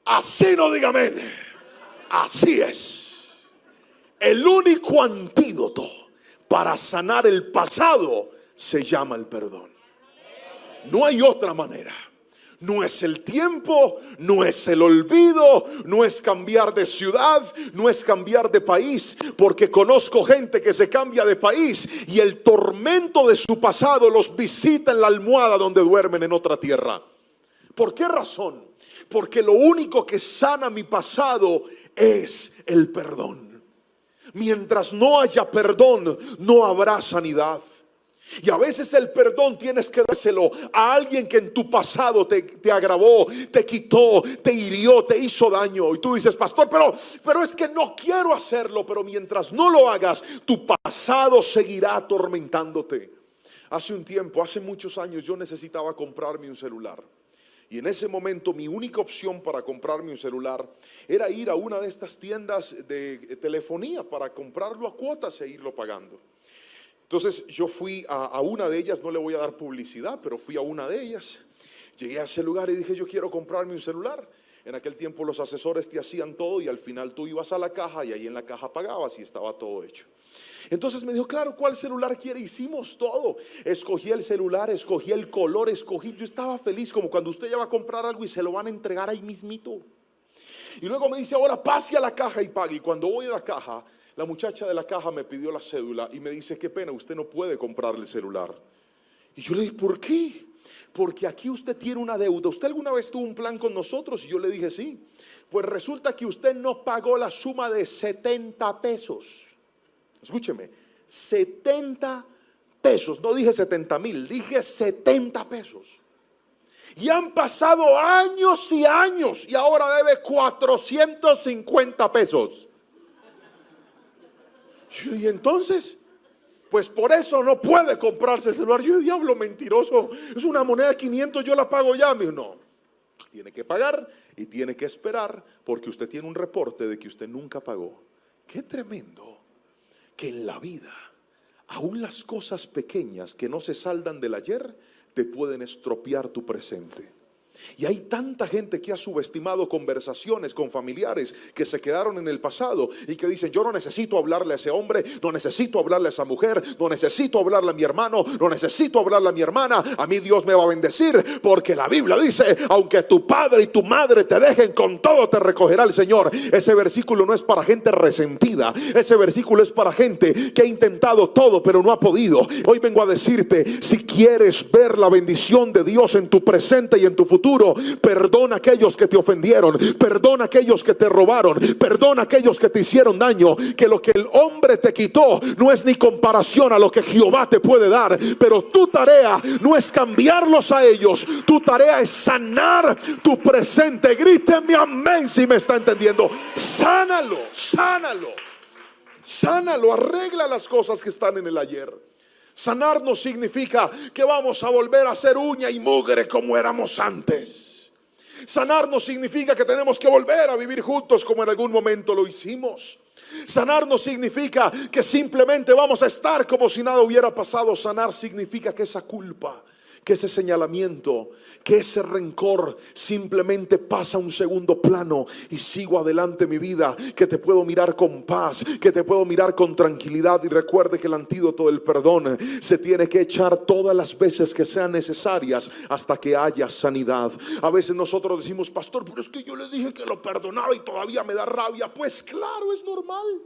Así no diga amén. Así es. El único antídoto para sanar el pasado se llama el perdón. No hay otra manera. No es el tiempo, no es el olvido, no es cambiar de ciudad, no es cambiar de país, porque conozco gente que se cambia de país y el tormento de su pasado los visita en la almohada donde duermen en otra tierra. ¿Por qué razón? Porque lo único que sana mi pasado es el perdón. Mientras no haya perdón, no habrá sanidad. Y a veces el perdón tienes que dárselo a alguien que en tu pasado te agravó, te quitó, te hirió, te hizo daño. Y tú dices, pastor, pero es que no quiero hacerlo. Pero mientras no lo hagas, tu pasado seguirá atormentándote. Hace un tiempo, hace muchos años, yo necesitaba comprarme un celular. Y en ese momento mi única opción para comprarme un celular era ir a una de estas tiendas de telefonía para comprarlo a cuotas e irlo pagando. Entonces yo fui a una de ellas, no le voy a dar publicidad, pero fui a una de ellas. Llegué a ese lugar y dije, yo quiero comprarme un celular. En aquel tiempo los asesores te hacían todo y al final tú ibas a la caja y ahí en la caja pagabas y estaba todo hecho. Entonces me dijo, claro, ¿cuál celular quiere? Hicimos todo. Escogí el celular, escogí el color, yo estaba feliz como cuando usted ya va a comprar algo y se lo van a entregar ahí mismito. Y luego me dice, ahora pase a la caja y pague. Y cuando voy a la caja, la muchacha de la caja me pidió la cédula y me dice, qué pena, usted no puede comprarle el celular. Y yo le dije, ¿por qué? Porque aquí usted tiene una deuda. ¿Usted alguna vez tuvo un plan con nosotros? Y yo le dije, sí. Pues resulta que usted no pagó la suma de 70 pesos. Escúcheme, 70 pesos. No dije 70,000, dije 70 pesos. Y han pasado años y años y ahora debe 450 pesos. Y entonces, pues por eso no puede comprarse el celular. Yo, diablo mentiroso, es una moneda de 500, yo la pago ya. Me dijo, no, tiene que pagar y tiene que esperar porque usted tiene un reporte de que usted nunca pagó. Qué tremendo que en la vida, aún las cosas pequeñas que no se saldan del ayer, te pueden estropear tu presente. Y hay tanta gente que ha subestimado conversaciones con familiares que se quedaron en el pasado y que dicen, yo no necesito hablarle a ese hombre, no necesito hablarle a esa mujer, no necesito hablarle a mi hermano, no necesito hablarle a mi hermana, a mí Dios me va a bendecir, porque la Biblia dice, aunque tu padre y tu madre te dejen, con todo te recogerá el Señor. Ese versículo no es para gente resentida, ese versículo es para gente que ha intentado todo pero no ha podido. Hoy vengo a decirte, si quieres ver la bendición de Dios en tu presente y en tu futuro, perdona a aquellos que te ofendieron, perdona a aquellos que te robaron, perdona a aquellos que te hicieron daño, que lo que el hombre te quitó no es ni comparación a lo que Jehová te puede dar. Pero tu tarea no es cambiarlos a ellos, tu tarea es sanar tu presente. Gríteme amén si me está entendiendo. Sánalo, sánalo, sánalo, arregla las cosas que están en el ayer. Sanar no significa que vamos a volver a ser uña y mugre como éramos antes. Sanar no significa que tenemos que volver a vivir juntos como en algún momento lo hicimos. Sanar no significa que simplemente vamos a estar como si nada hubiera pasado. Sanar significa que esa culpa, que ese señalamiento, que ese rencor simplemente pasa a un segundo plano y sigo adelante mi vida, que te puedo mirar con paz, que te puedo mirar con tranquilidad. Y recuerde que el antídoto del perdón se tiene que echar todas las veces que sean necesarias hasta que haya sanidad. A veces nosotros decimos, pastor, pero es que yo le dije que lo perdonaba y todavía me da rabia. Pues claro, es normal,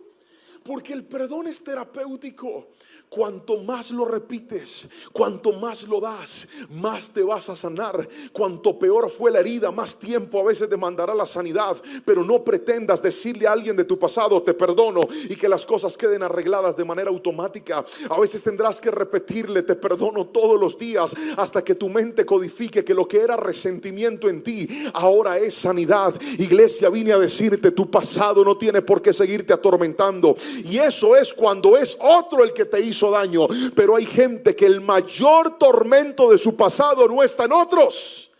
porque el perdón es terapéutico. Cuanto más lo repites, cuanto más lo das, más te vas a sanar. Cuanto peor fue la herida, más tiempo a veces demandará la sanidad. Pero no pretendas decirle a alguien de tu pasado, te perdono, y que las cosas queden arregladas de manera automática. A veces tendrás que repetirle, te perdono, todos los días, hasta que tu mente codifique que lo que era resentimiento en ti ahora es sanidad. Iglesia, vine a decirte, tu pasado no tiene por qué seguirte atormentando. Y eso es cuando es otro el que te hizo daño. Pero hay gente que el mayor tormento de su pasado no está en otros,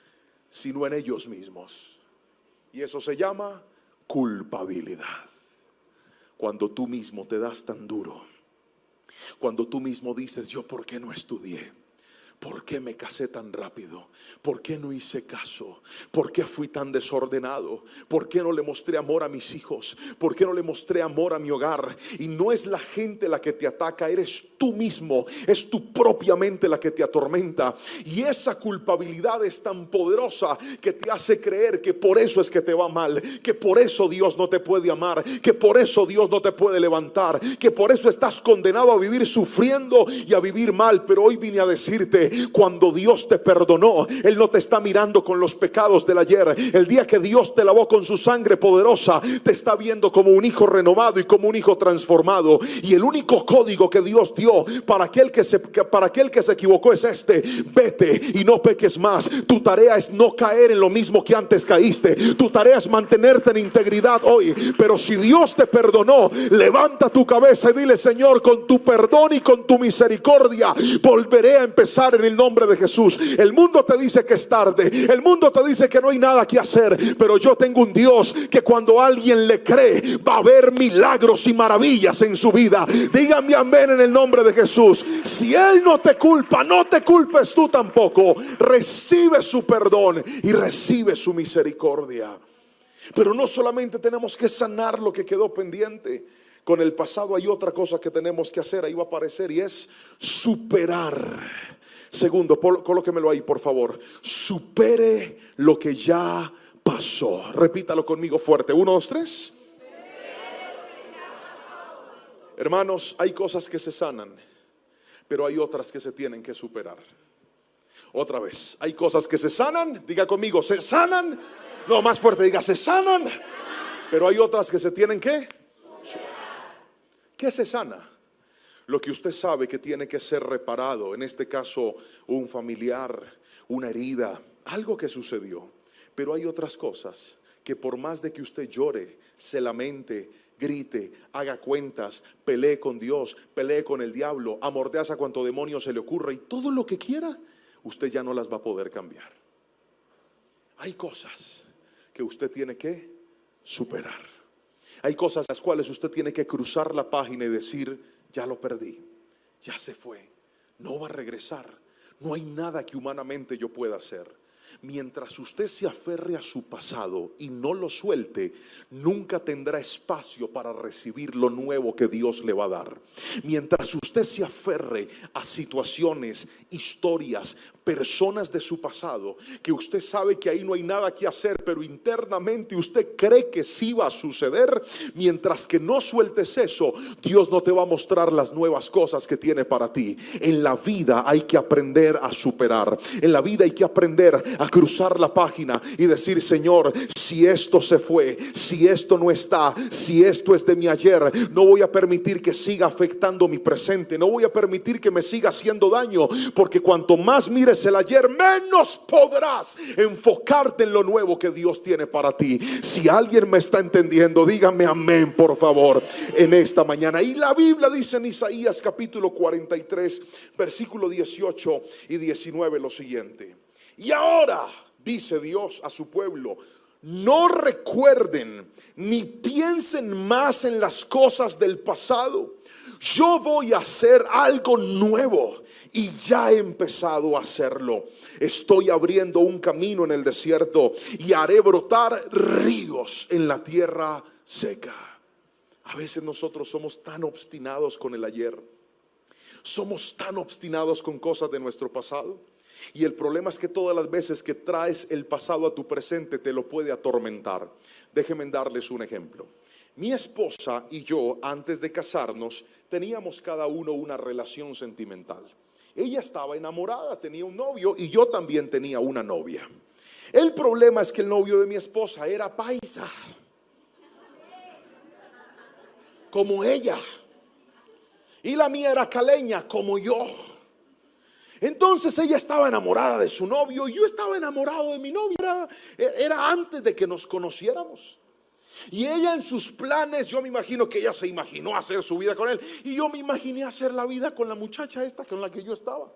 sino en ellos mismos. Y eso se llama culpabilidad. Cuando tú mismo te das tan duro, cuando tú mismo dices, yo por qué no estudié, ¿Por qué me casé tan rápido? ¿Por qué no hice caso? ¿Por qué fui tan desordenado? ¿Por qué no le mostré amor a mis hijos? ¿Por qué no le mostré amor a mi hogar? Y no es la gente la que te ataca, eres tú mismo, es tu propia mente la que te atormenta. Y esa culpabilidad es tan poderosa que te hace creer que por eso es que te va mal, que por eso Dios no te puede amar, que por eso Dios no te puede levantar, que por eso estás condenado a vivir sufriendo y a vivir mal. Pero hoy vine a decirte, cuando Dios te perdonó, Él no te está mirando con los pecados del ayer. El día que Dios te lavó con su sangre poderosa, te está viendo como un hijo renovado y como un hijo transformado. Y el único código que Dios dio para aquel que se equivocó es este: vete y no peques más. Tu tarea es no caer en lo mismo que antes caíste. Tu tarea es mantenerte en integridad hoy. Pero si Dios te perdonó, levanta tu cabeza y dile: Señor, con tu perdón y con tu misericordia volveré a empezar en el nombre de Jesús. El mundo te dice que es tarde, el mundo te dice que no hay nada que hacer, pero yo tengo un Dios que cuando alguien le cree va a ver milagros y maravillas en su vida. Díganme amén en el nombre de Jesús. Si Él no te culpa, no te culpes tú tampoco. Recibe su perdón y recibe su misericordia. Pero no solamente tenemos que sanar lo que quedó pendiente con el pasado, hay otra cosa que tenemos que hacer. Ahí va a aparecer, y es superar. Segundo, colóquemelo ahí por favor. Supere lo que ya pasó. Repítalo conmigo fuerte. 1, 2, 3. Hermanos, hay cosas que se sanan, pero hay otras que se tienen que superar. Otra vez, hay cosas que se sanan. Diga conmigo, se sanan. No, más fuerte, diga, se sanan. Pero hay otras que se tienen que superar. ¿Qué se sana? Lo que usted sabe que tiene que ser reparado. En este caso, un familiar, una herida, algo que sucedió. Pero hay otras cosas que por más de que usted llore, se lamente, grite, haga cuentas, pelee con Dios, pelee con el diablo, amordaza a cuanto demonio se le ocurra y todo lo que quiera, usted ya no las va a poder cambiar. Hay cosas que usted tiene que superar. Hay cosas las cuales usted tiene que cruzar la página y decir: ya lo perdí, ya se fue, no va a regresar. No hay nada que humanamente yo pueda hacer. Mientras usted se aferre a su pasado y no lo suelte, nunca tendrá espacio para recibir lo nuevo que Dios le va a dar. Mientras usted se aferre a situaciones, historias, personas de su pasado, que usted sabe que ahí no hay nada que hacer, pero internamente usted cree que sí va a suceder, mientras que no sueltes eso, Dios no te va a mostrar las nuevas cosas que tiene para ti. En la vida hay que aprender a superar. En la vida hay que aprender a cruzar la página y decir: Señor, si esto se fue, si esto no está, si esto es de mi ayer, no voy a permitir que siga afectando mi presente, no voy a permitir que me siga haciendo daño, porque cuanto más mires el ayer, menos podrás enfocarte en lo nuevo que Dios tiene para ti. Si alguien me está entendiendo, dígame amén por favor en esta mañana. Y la Biblia dice en Isaías capítulo 43 versículo 18 y 19 lo siguiente: y ahora, dice Dios a su pueblo, no recuerden ni piensen más en las cosas del pasado. Yo voy a hacer algo nuevo y ya he empezado a hacerlo. Estoy abriendo un camino en el desierto y haré brotar ríos en la tierra seca. A veces nosotros somos tan obstinados con el ayer, somos tan obstinados con cosas de nuestro pasado. Y el problema es que todas las veces que traes el pasado a tu presente te lo puede atormentar. Déjenme darles un ejemplo. Mi esposa y yo, antes de casarnos, teníamos cada uno una relación sentimental. Ella estaba enamorada, tenía un novio, y yo también tenía una novia. El problema es que el novio de mi esposa era paisa, como ella, y la mía era caleña, como yo. Entonces ella estaba enamorada de su novio y yo estaba enamorado de mi novia. Era antes de que nos conociéramos. Y ella en sus planes, yo me imagino que ella se imaginó hacer su vida con él, y yo me imaginé hacer la vida con la muchacha esta con la que yo estaba.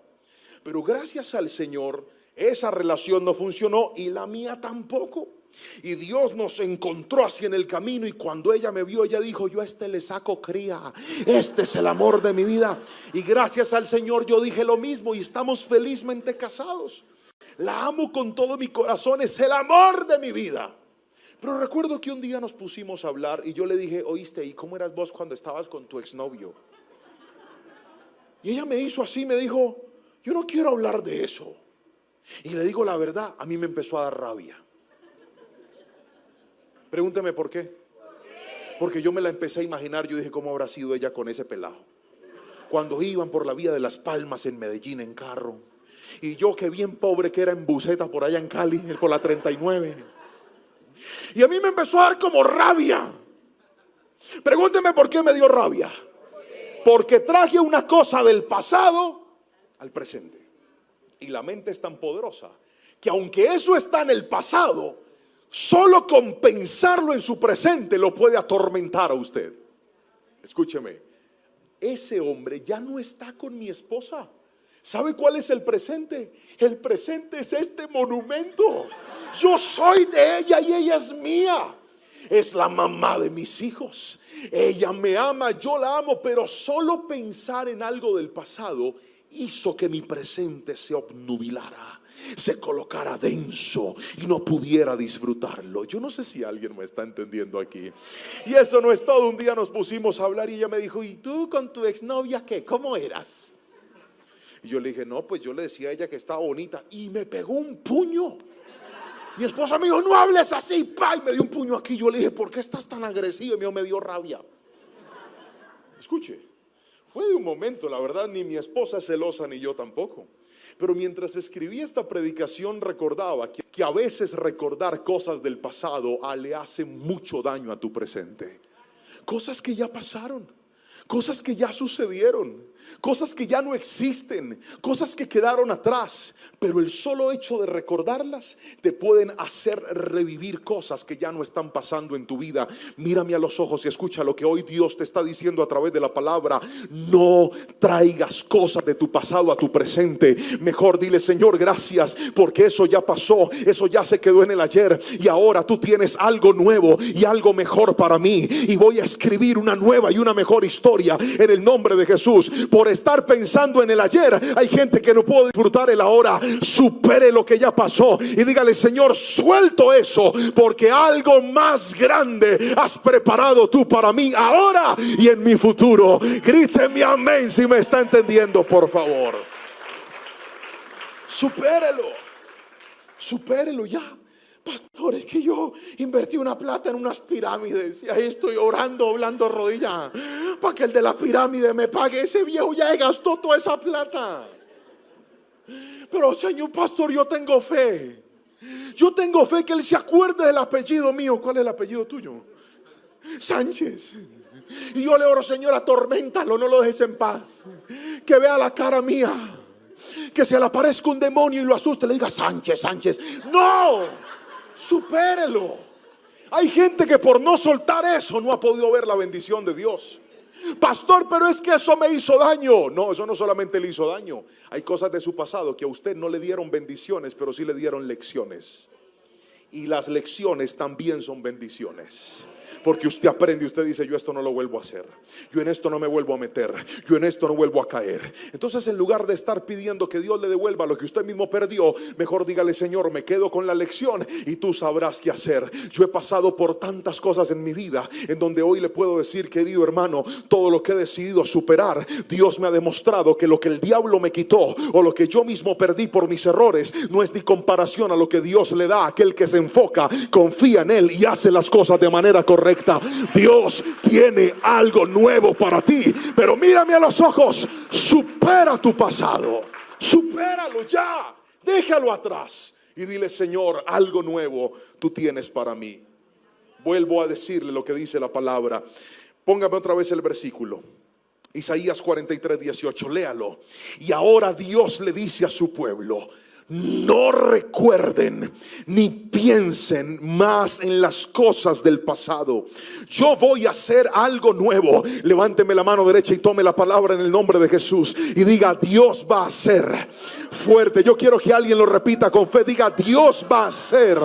Pero gracias al Señor, esa relación no funcionó y la mía tampoco. Y Dios nos encontró así en el camino. Y cuando ella me vio, ella dijo: yo a este le saco cría, este es el amor de mi vida. Y gracias al Señor yo dije lo mismo, y estamos felizmente casados. La amo con todo mi corazón, es el amor de mi vida. Pero recuerdo que un día nos pusimos a hablar y yo le dije: oíste, ¿y cómo eras vos cuando estabas con tu exnovio? Y ella me hizo así, me dijo: yo no quiero hablar de eso. Y le digo la verdad, a mí me empezó a dar rabia. Pregúnteme por qué. Porque yo me la empecé a imaginar. Yo dije: ¿cómo habrá sido ella con ese pelado? Cuando iban por la vía de Las Palmas en Medellín en carro. Y yo, que bien pobre que era, en buseta por allá en Cali, por la 39. Y a mí me empezó a dar como rabia. Pregúnteme por qué me dio rabia. Porque traje una cosa del pasado al presente. Y la mente es tan poderosa que aunque eso está en el pasado, solo con pensarlo en su presente lo puede atormentar a usted. Escúcheme, ese hombre ya no está con mi esposa. ¿Sabe cuál es el presente? El presente es este monumento. Yo soy de ella y ella es mía. Es la mamá de mis hijos. Ella me ama, yo la amo. Pero solo pensar en algo del pasado hizo que mi presente se obnubilara, se colocara denso y no pudiera disfrutarlo. Yo no sé si alguien me está entendiendo aquí. Y eso no es todo. Un día nos pusimos a hablar y ella me dijo: ¿y tú con tu exnovia qué? ¿Cómo eras? Y yo le dije: no, pues yo le decía a ella que estaba bonita. Y me pegó un puño. Mi esposa me dijo: no hables así, pa, y me dio un puño aquí. Yo le dije: ¿por qué estás tan agresivo? Y me dio rabia. Escuche, fue de un momento, la verdad, ni mi esposa es celosa ni yo tampoco. Pero mientras escribía esta predicación recordaba que a veces recordar cosas del pasado le hace mucho daño a tu presente. Cosas que ya pasaron, cosas que ya sucedieron, cosas que ya no existen, cosas que quedaron atrás. Pero el solo hecho de recordarlas te pueden hacer revivir cosas que ya no están pasando en tu vida. Mírame a los ojos y escucha lo que hoy Dios te está diciendo a través de la palabra. No traigas cosas de tu pasado a tu presente. Mejor dile: Señor, gracias, porque eso ya pasó, eso ya se quedó en el ayer, y ahora tú tienes algo nuevo y algo mejor para mí. Y voy a escribir una nueva y una mejor historia en el nombre de Jesús. Por estar pensando en el ayer, hay gente que no puede disfrutar el ahora. Supere lo que ya pasó y dígale: Señor, suelto eso, porque algo más grande has preparado tú para mí ahora y en mi futuro. Gríteme amén si me está entendiendo, por favor. Supérelo ya. Pastor, es que yo invertí una plata en unas pirámides y ahí estoy orando, doblando rodillas para que el de la pirámide me pague. Ese viejo ya gastó toda esa plata. Pero señor pastor, yo tengo fe. Yo tengo fe que él se acuerde del apellido mío. ¿Cuál es el apellido tuyo? Sánchez. Y yo le oro: Señor, atorméntalo, no lo dejes en paz. Que vea la cara mía, que se le aparezca un demonio y lo asuste, le diga: Sánchez, Sánchez. No, supérelo. Hay gente que por no soltar eso no ha podido ver la bendición de Dios. Pastor, pero es que eso me hizo daño. No, eso no solamente le hizo daño. Hay cosas de su pasado que a usted no le dieron bendiciones, pero sí le dieron lecciones. Y las lecciones también son bendiciones. Porque usted aprende, usted dice: yo esto no lo vuelvo a hacer, yo en esto no me vuelvo a meter, yo en esto no vuelvo a caer. Entonces, en lugar de estar pidiendo que Dios le devuelva lo que usted mismo perdió, mejor dígale: Señor, me quedo con la lección y tú sabrás qué hacer. Yo he pasado por tantas cosas en mi vida en donde hoy le puedo decir: querido hermano, todo lo que he decidido superar, Dios me ha demostrado que lo que el diablo me quitó o lo que yo mismo perdí por mis errores no es ni comparación a lo que Dios le da a aquel que se enfoca, confía en él y hace las cosas de manera correcta. Dios tiene algo nuevo para ti, pero mírame a los ojos. Supera tu pasado, supéralo ya, déjalo atrás y dile: Señor, algo nuevo tú tienes para mí. Vuelvo a decirle lo que dice la palabra. Póngame otra vez el versículo, Isaías 43:18, léalo. Y ahora Dios le dice a su pueblo: no recuerden ni piensen más en las cosas del pasado. Yo voy a hacer algo nuevo. Levánteme la mano derecha y tome la palabra en el nombre de Jesús y diga: Dios va a hacer fuerte. Yo quiero que alguien lo repita con fe. Diga: Dios va a hacer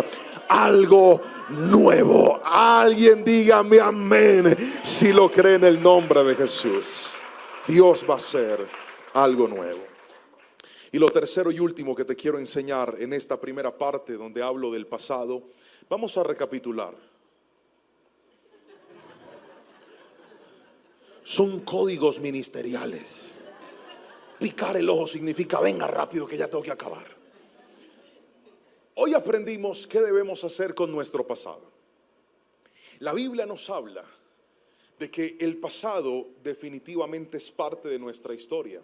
algo nuevo. Alguien dígame amén si lo cree en el nombre de Jesús. Dios va a hacer algo nuevo. Y lo tercero y último que te quiero enseñar en esta primera parte donde hablo del pasado, vamos a recapitular. Son códigos ministeriales. Picar el ojo significa venga rápido que ya tengo que acabar. Hoy aprendimos qué debemos hacer con nuestro pasado. La Biblia nos habla de que el pasado definitivamente es parte de nuestra historia.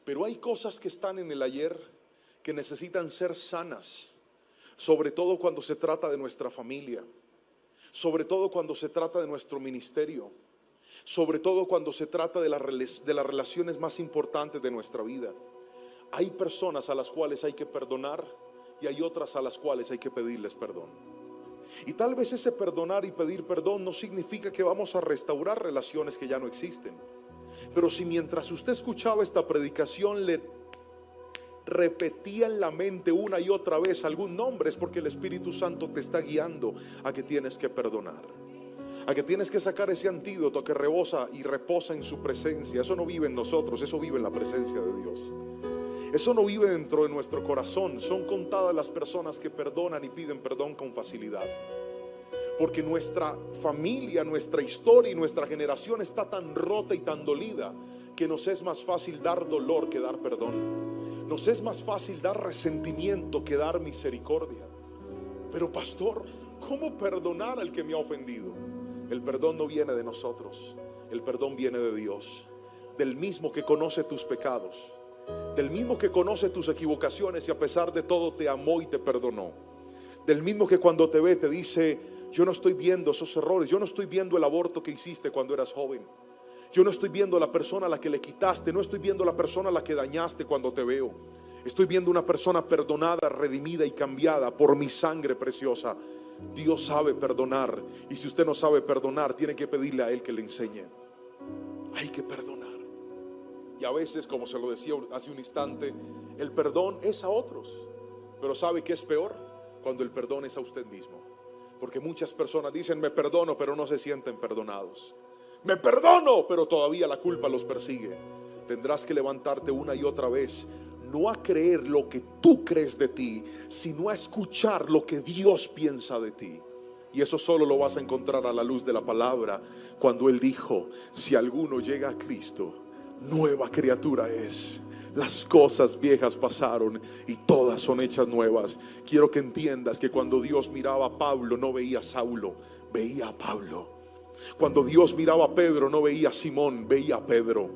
Pero hay cosas que están en el ayer que necesitan ser sanas, sobre todo cuando se trata de nuestra familia, sobre todo cuando se trata de nuestro ministerio, sobre todo cuando se trata de las relaciones más importantes de nuestra vida. Hay personas a las cuales hay que perdonar y hay otras a las cuales hay que pedirles perdón. Y tal vez ese perdonar y pedir perdón no significa que vamos a restaurar relaciones que ya no existen. Pero si mientras usted escuchaba esta predicación le repetía en la mente una y otra vez algún nombre, es porque el Espíritu Santo te está guiando a que tienes que perdonar, a que tienes que sacar ese antídoto que rebosa y reposa en su presencia. Eso no vive en nosotros, eso vive en la presencia de Dios. Eso no vive dentro de nuestro corazón. Son contadas las personas que perdonan y piden perdón con facilidad. Porque nuestra familia, nuestra historia y nuestra generación está tan rota y tan dolida que nos es más fácil dar dolor que dar perdón. Nos es más fácil dar resentimiento que dar misericordia. Pero pastor, ¿cómo perdonar al que me ha ofendido? El perdón no viene de nosotros. El perdón viene de Dios, del mismo que conoce tus pecados, del mismo que conoce tus equivocaciones y a pesar de todo te amó y te perdonó, del mismo que cuando te ve te dice: yo no estoy viendo esos errores, yo no estoy viendo el aborto que hiciste cuando eras joven, yo no estoy viendo la persona a la que le quitaste, no estoy viendo la persona a la que dañaste cuando te veo. Estoy viendo una persona perdonada, redimida y cambiada por mi sangre preciosa. Dios sabe perdonar, y si usted no sabe perdonar, tiene que pedirle a Él que le enseñe. Hay que perdonar. Y a veces, como se lo decía hace un instante, el perdón es a otros. Pero ¿sabe qué es peor? Cuando el perdón es a usted mismo. Porque muchas personas dicen me perdono, pero no se sienten perdonados. Me perdono, pero todavía la culpa los persigue. Tendrás que levantarte una y otra vez, no a creer lo que tú crees de ti, sino a escuchar lo que Dios piensa de ti. Y eso solo lo vas a encontrar a la luz de la palabra, cuando Él dijo: si alguno llega a Cristo, nueva criatura es. Las cosas viejas pasaron y todas son hechas nuevas. Quiero que entiendas que cuando Dios miraba a Pablo no veía a Saulo, veía a Pablo. Cuando Dios miraba a Pedro no veía a Simón, veía a Pedro.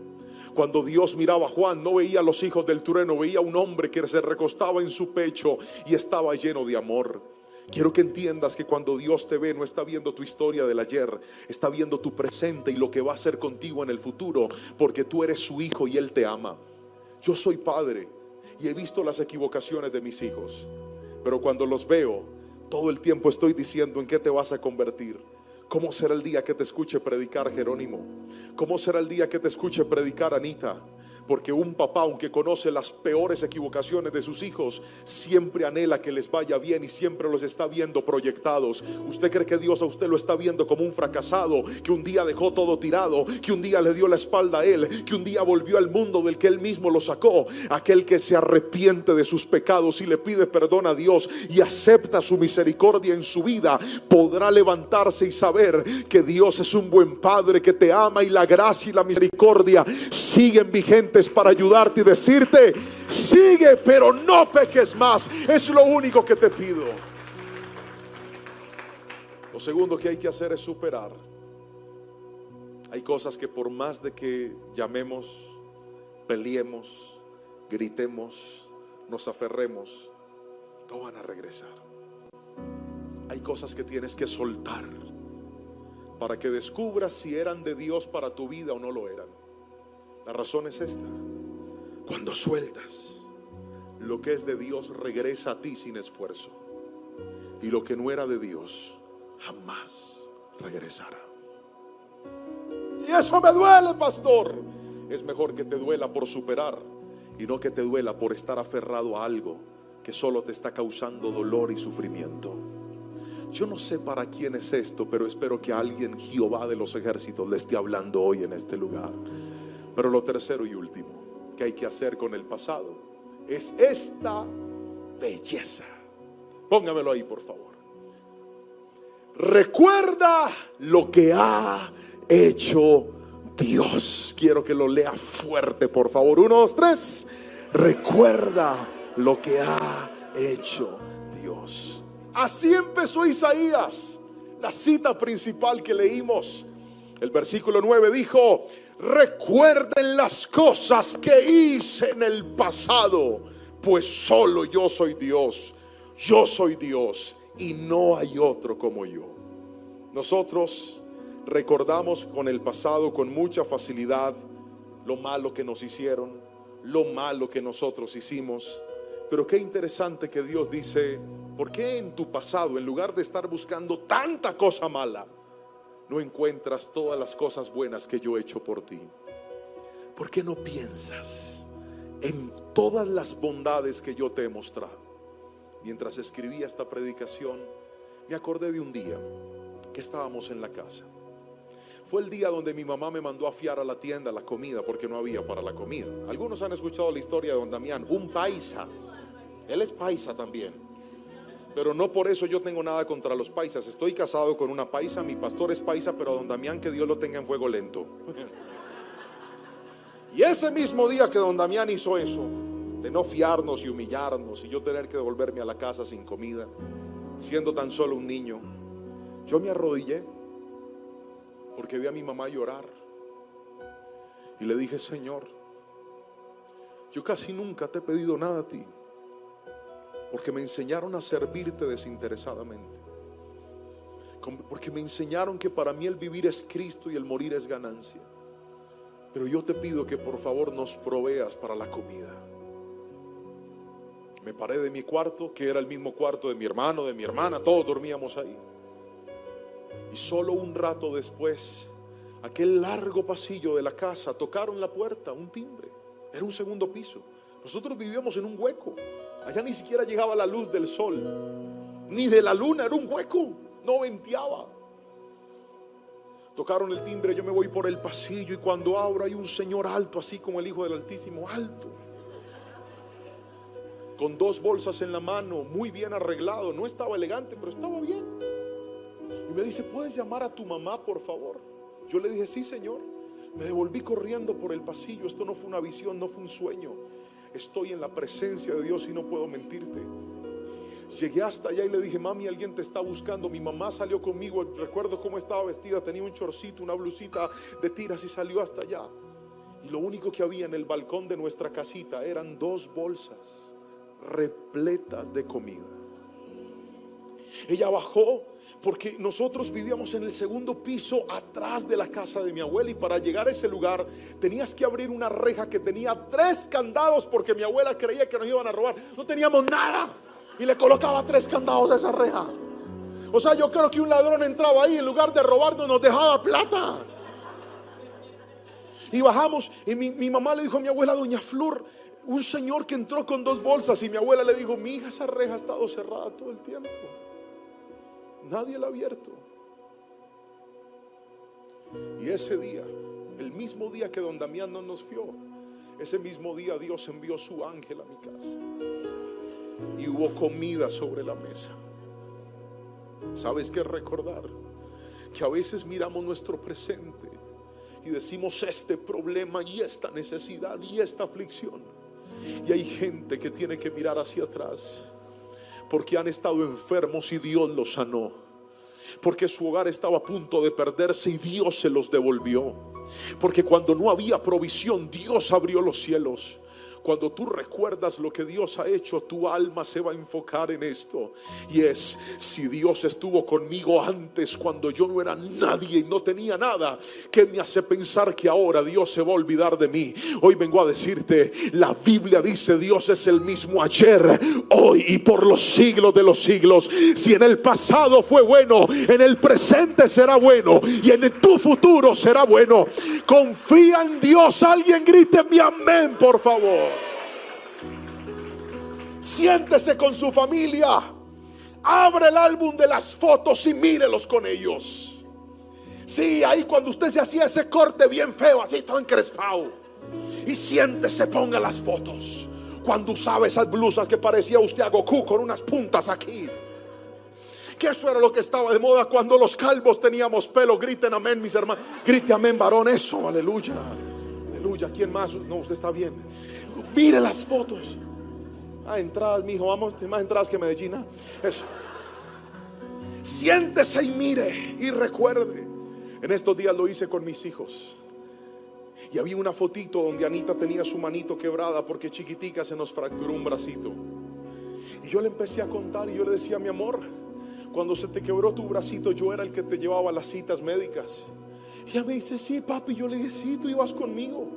Cuando Dios miraba a Juan no veía a los hijos del trueno, veía a un hombre que se recostaba en su pecho y estaba lleno de amor. Quiero que entiendas que cuando Dios te ve no está viendo tu historia del ayer, está viendo tu presente y lo que va a hacer contigo en el futuro, porque tú eres su hijo y Él te ama. Yo soy padre y he visto las equivocaciones de mis hijos, pero cuando los veo, todo el tiempo estoy diciendo: ¿en qué te vas a convertir? ¿Cómo será el día que te escuche predicar Jerónimo? ¿Cómo será el día que te escuche predicar Anita? Porque un papá, aunque conoce las peores equivocaciones de sus hijos, siempre anhela que les vaya bien y siempre los está viendo proyectados. ¿Usted cree que Dios a usted lo está viendo como un fracasado, que un día dejó todo tirado, que un día le dio la espalda a Él, que un día volvió al mundo del que Él mismo lo sacó? Aquel que se arrepiente de sus pecados y le pide perdón a Dios y acepta su misericordia en su vida, podrá levantarse y saber que Dios es un buen Padre que te ama, y la gracia y la misericordia siguen vigentes para ayudarte y decirte: sigue, pero no peques más. Es lo único que te pido. Lo segundo que hay que hacer es superar. Hay cosas que por más de que llamemos, peleemos, gritemos, nos aferremos, no van a regresar. Hay cosas que tienes que soltar para que descubras si eran de Dios para tu vida o no lo eran. La razón es esta: cuando sueltas, lo que es de Dios regresa a ti sin esfuerzo, y lo que no era de Dios jamás regresará. Y eso me duele, pastor. Es mejor que te duela por superar y no que te duela por estar aferrado a algo que solo te está causando dolor y sufrimiento. Yo no sé para quién es esto, pero espero que alguien, Jehová de los ejércitos, le esté hablando hoy en este lugar. Pero lo tercero y último que hay que hacer con el pasado es esta belleza. Póngamelo ahí, por favor. Recuerda lo que ha hecho Dios. Quiero que lo lea fuerte, por favor. 1, 2, 3. Recuerda lo que ha hecho Dios. Así empezó Isaías, la cita principal que leímos. El versículo 9 dijo: recuerden las cosas que hice en el pasado, pues solo yo soy Dios. Yo soy Dios y no hay otro como yo. Nosotros recordamos con el pasado con mucha facilidad lo malo que nos hicieron, lo malo que nosotros hicimos. Pero qué interesante que Dios dice: ¿por qué en tu pasado, en lugar de estar buscando tanta cosa mala, no encuentras todas las cosas buenas que yo he hecho por ti? ¿Por qué no piensas en todas las bondades que yo te he mostrado? Mientras escribía esta predicación, me acordé de un día que estábamos en la casa. Fue el día donde mi mamá me mandó a fiar a la tienda la comida, porque no había para la comida. Algunos han escuchado la historia de don Damián, un paisa. Él es paisa también, pero no por eso yo tengo nada contra los paisas. Estoy casado con una paisa, mi pastor es paisa, pero a don Damián, que Dios lo tenga en fuego lento. Y ese mismo día que don Damián hizo eso, de no fiarnos y humillarnos, y yo tener que devolverme a la casa sin comida, siendo tan solo un niño, yo me arrodillé porque vi a mi mamá llorar y le dije: Señor, yo casi nunca te he pedido nada a ti, porque me enseñaron a servirte desinteresadamente, porque me enseñaron que para mí el vivir es Cristo y el morir es ganancia. Pero yo te pido que por favor nos proveas para la comida. Me paré de mi cuarto, que era el mismo cuarto de mi hermano, de mi hermana, todos dormíamos ahí. Y solo un rato después, aquel largo pasillo de la casa, tocaron la puerta, un timbre. Era un segundo piso. Nosotros vivíamos en un hueco. Allá ni siquiera llegaba la luz del sol, ni de la luna, era un hueco, no venteaba. Tocaron el timbre, yo me voy por el pasillo y cuando abro hay un señor alto, así como el Hijo del Altísimo, alto, con 2 bolsas en la mano, muy bien arreglado. No estaba elegante, pero estaba bien. Y me dice: ¿puedes llamar a tu mamá, por favor? Yo le dije: sí, señor. Me devolví corriendo por el pasillo. Esto no fue una visión, no fue un sueño. Estoy en la presencia de Dios y no puedo mentirte. Llegué hasta allá y le dije: mami, alguien te está buscando. Mi mamá salió conmigo, recuerdo cómo estaba vestida, tenía un chorcito, una blusita de tiras, y salió hasta allá. Y lo único que había en el balcón de nuestra casita eran 2 bolsas repletas de comida. Ella bajó porque nosotros vivíamos en el segundo piso atrás de la casa de mi abuela, y para llegar a ese lugar tenías que abrir una reja que tenía 3 candados, porque mi abuela creía que nos iban a robar. No teníamos nada y le colocaba 3 candados a esa reja. O sea, yo creo que un ladrón entraba ahí, en lugar de robarnos nos dejaba plata. Y bajamos y mi mamá le dijo a mi abuela: doña Flor, un señor que entró con 2 bolsas. Y mi abuela le dijo: mi hija, esa reja ha estado cerrada todo el tiempo, nadie la ha abierto. Y ese día, el mismo día que don Damián no nos fió, ese mismo día Dios envió su ángel a mi casa y hubo comida sobre la mesa. ¿Sabes qué recordar? Que a veces miramos nuestro presente y decimos: este problema y esta necesidad y esta aflicción. Y hay gente que tiene que mirar hacia atrás, porque han estado enfermos y Dios los sanó, porque su hogar estaba a punto de perderse y Dios se los devolvió, porque cuando no había provisión Dios abrió los cielos. Cuando tú recuerdas lo que Dios ha hecho, tu alma se va a enfocar en esto, y es: si Dios estuvo conmigo antes, cuando yo no era nadie y no tenía nada, ¿qué me hace pensar que ahora Dios se va a olvidar de mí? Hoy vengo a decirte: la Biblia dice: Dios es el mismo ayer, hoy y por los siglos de los siglos. Si en el pasado fue bueno, en el presente será bueno y en tu futuro será bueno. Confía en Dios. Alguien grite mi amén, por favor. Siéntese con su familia, Abre el álbum de las fotos y mírelos con ellos. Sí, ahí cuando usted se hacía ese corte bien feo, así todo encrespado, y siéntese, ponga las fotos. Cuando usaba esas blusas que parecía usted a Goku con unas puntas aquí, que eso era lo que estaba de moda. Cuando los calvos teníamos pelo. Griten amén, mis hermanos. Grite amén, varón. Eso, aleluya. Aleluya. ¿Quién más? No, usted está bien. Mire las fotos. Entradas, mijo, vamos. Más entradas que Medellín. Eso. Siéntese y mire y recuerde. En estos días lo hice con mis hijos. Y había una fotito donde Anita tenía su manito quebrada porque chiquitica se nos fracturó un bracito. Y yo le empecé a contar y yo le decía: mi amor, cuando se te quebró tu bracito, yo era el que te llevaba a las citas médicas. Y ella me dice: sí, papi. Yo le dije: sí, tú ibas conmigo.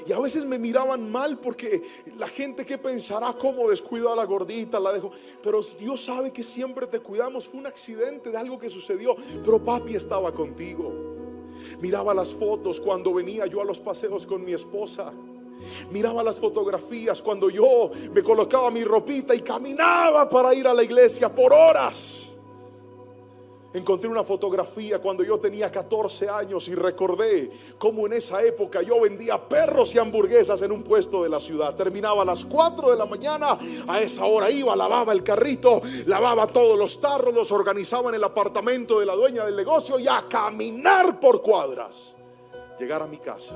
Y a veces me miraban mal porque la gente, ¿qué pensará? ¿Cómo descuidó a la gordita? La dejó. Pero Dios sabe que siempre te cuidamos. Fue un accidente de algo que sucedió, pero papi estaba contigo. Miraba las fotos cuando venía yo a los paseos con mi esposa. Miraba las fotografías cuando yo me colocaba mi ropita y caminaba para ir a la iglesia por horas. Encontré una fotografía cuando yo tenía 14 años y recordé cómo en esa época yo vendía perros y hamburguesas en un puesto de la ciudad. Terminaba a las 4 de la mañana, a esa hora iba, lavaba el carrito, lavaba todos los tarros, los organizaba en el apartamento de la dueña del negocio y a caminar por cuadras. Llegar a mi casa,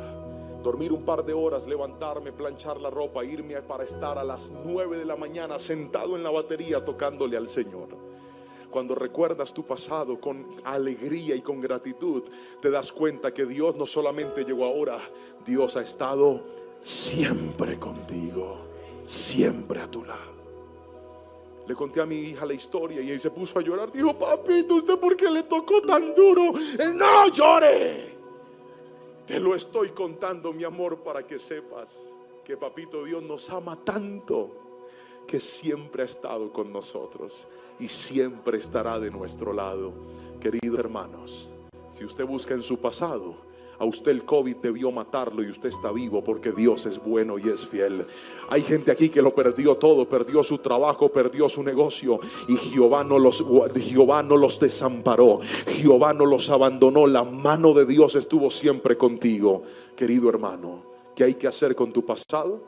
dormir un par de horas, levantarme, planchar la ropa, irme para estar a las 9 de la mañana sentado en la batería tocándole al Señor. Cuando recuerdas tu pasado con alegría y con gratitud, te das cuenta que Dios no solamente llegó ahora, Dios ha estado siempre contigo, siempre a tu lado. Le conté a mi hija la historia y ella se puso a llorar. Dijo: papito, ¿usted por qué le tocó tan duro? No llore. Te lo estoy contando, mi amor, para que sepas que papito Dios nos ama tanto, que siempre ha estado con nosotros y siempre estará de nuestro lado. Queridos hermanos, si usted busca en su pasado, a usted el COVID debió matarlo y usted está vivo porque Dios es bueno y es fiel. Hay gente aquí que lo perdió todo, perdió su trabajo, perdió su negocio, y Jehová no los desamparó, Jehová no los abandonó. La mano de Dios estuvo siempre contigo. Querido hermano, ¿qué hay que hacer con tu pasado?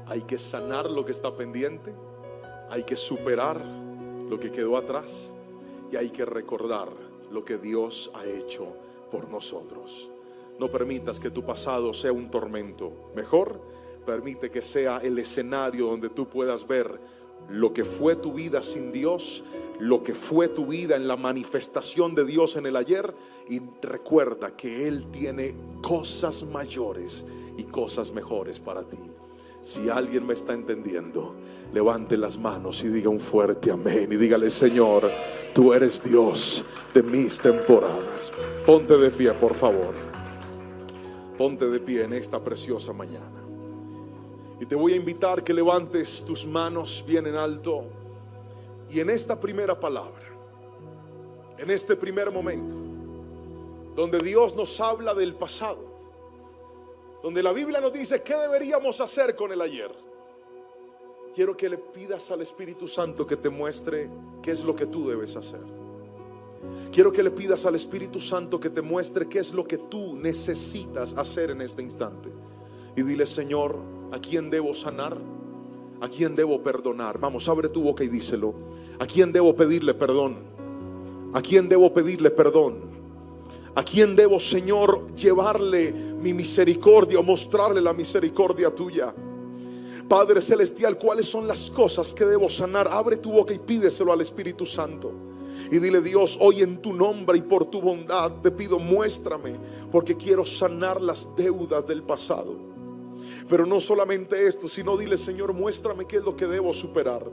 Hay que sanar lo que está pendiente, hay que superar lo que quedó atrás y hay que recordar lo que Dios ha hecho por nosotros. No permitas que tu pasado sea un tormento. Mejor, permite que sea el escenario donde tú puedas ver lo que fue tu vida sin Dios, lo que fue tu vida en la manifestación de Dios en el ayer, y recuerda que Él tiene cosas mayores y cosas mejores para ti. Si alguien me está entendiendo, levante las manos y diga un fuerte amén y dígale: Señor, tú eres Dios de mis temporadas. Ponte de pie, por favor. Ponte de pie en esta preciosa mañana. Y te voy a invitar que levantes tus manos bien en alto. Y en esta primera palabra, en este primer momento, donde Dios nos habla del pasado, donde la Biblia nos dice qué deberíamos hacer con el ayer, quiero que le pidas al Espíritu Santo que te muestre qué es lo que tú debes hacer. Quiero que le pidas al Espíritu Santo que te muestre qué es lo que tú necesitas hacer en este instante. Y dile: Señor, ¿a quién debo sanar? ¿A quién debo perdonar? Vamos, abre tu boca y díselo. ¿A quién debo pedirle perdón? ¿A quién debo pedirle perdón? ¿A quién debo, Señor, llevarle mi misericordia o mostrarle la misericordia tuya? Padre celestial, ¿cuáles son las cosas que debo sanar? Abre tu boca y pídeselo al Espíritu Santo. Y dile: Dios, hoy en tu nombre y por tu bondad te pido, muéstrame, porque quiero sanar las deudas del pasado. Pero no solamente esto, sino dile: Señor, muéstrame qué es lo que debo superar.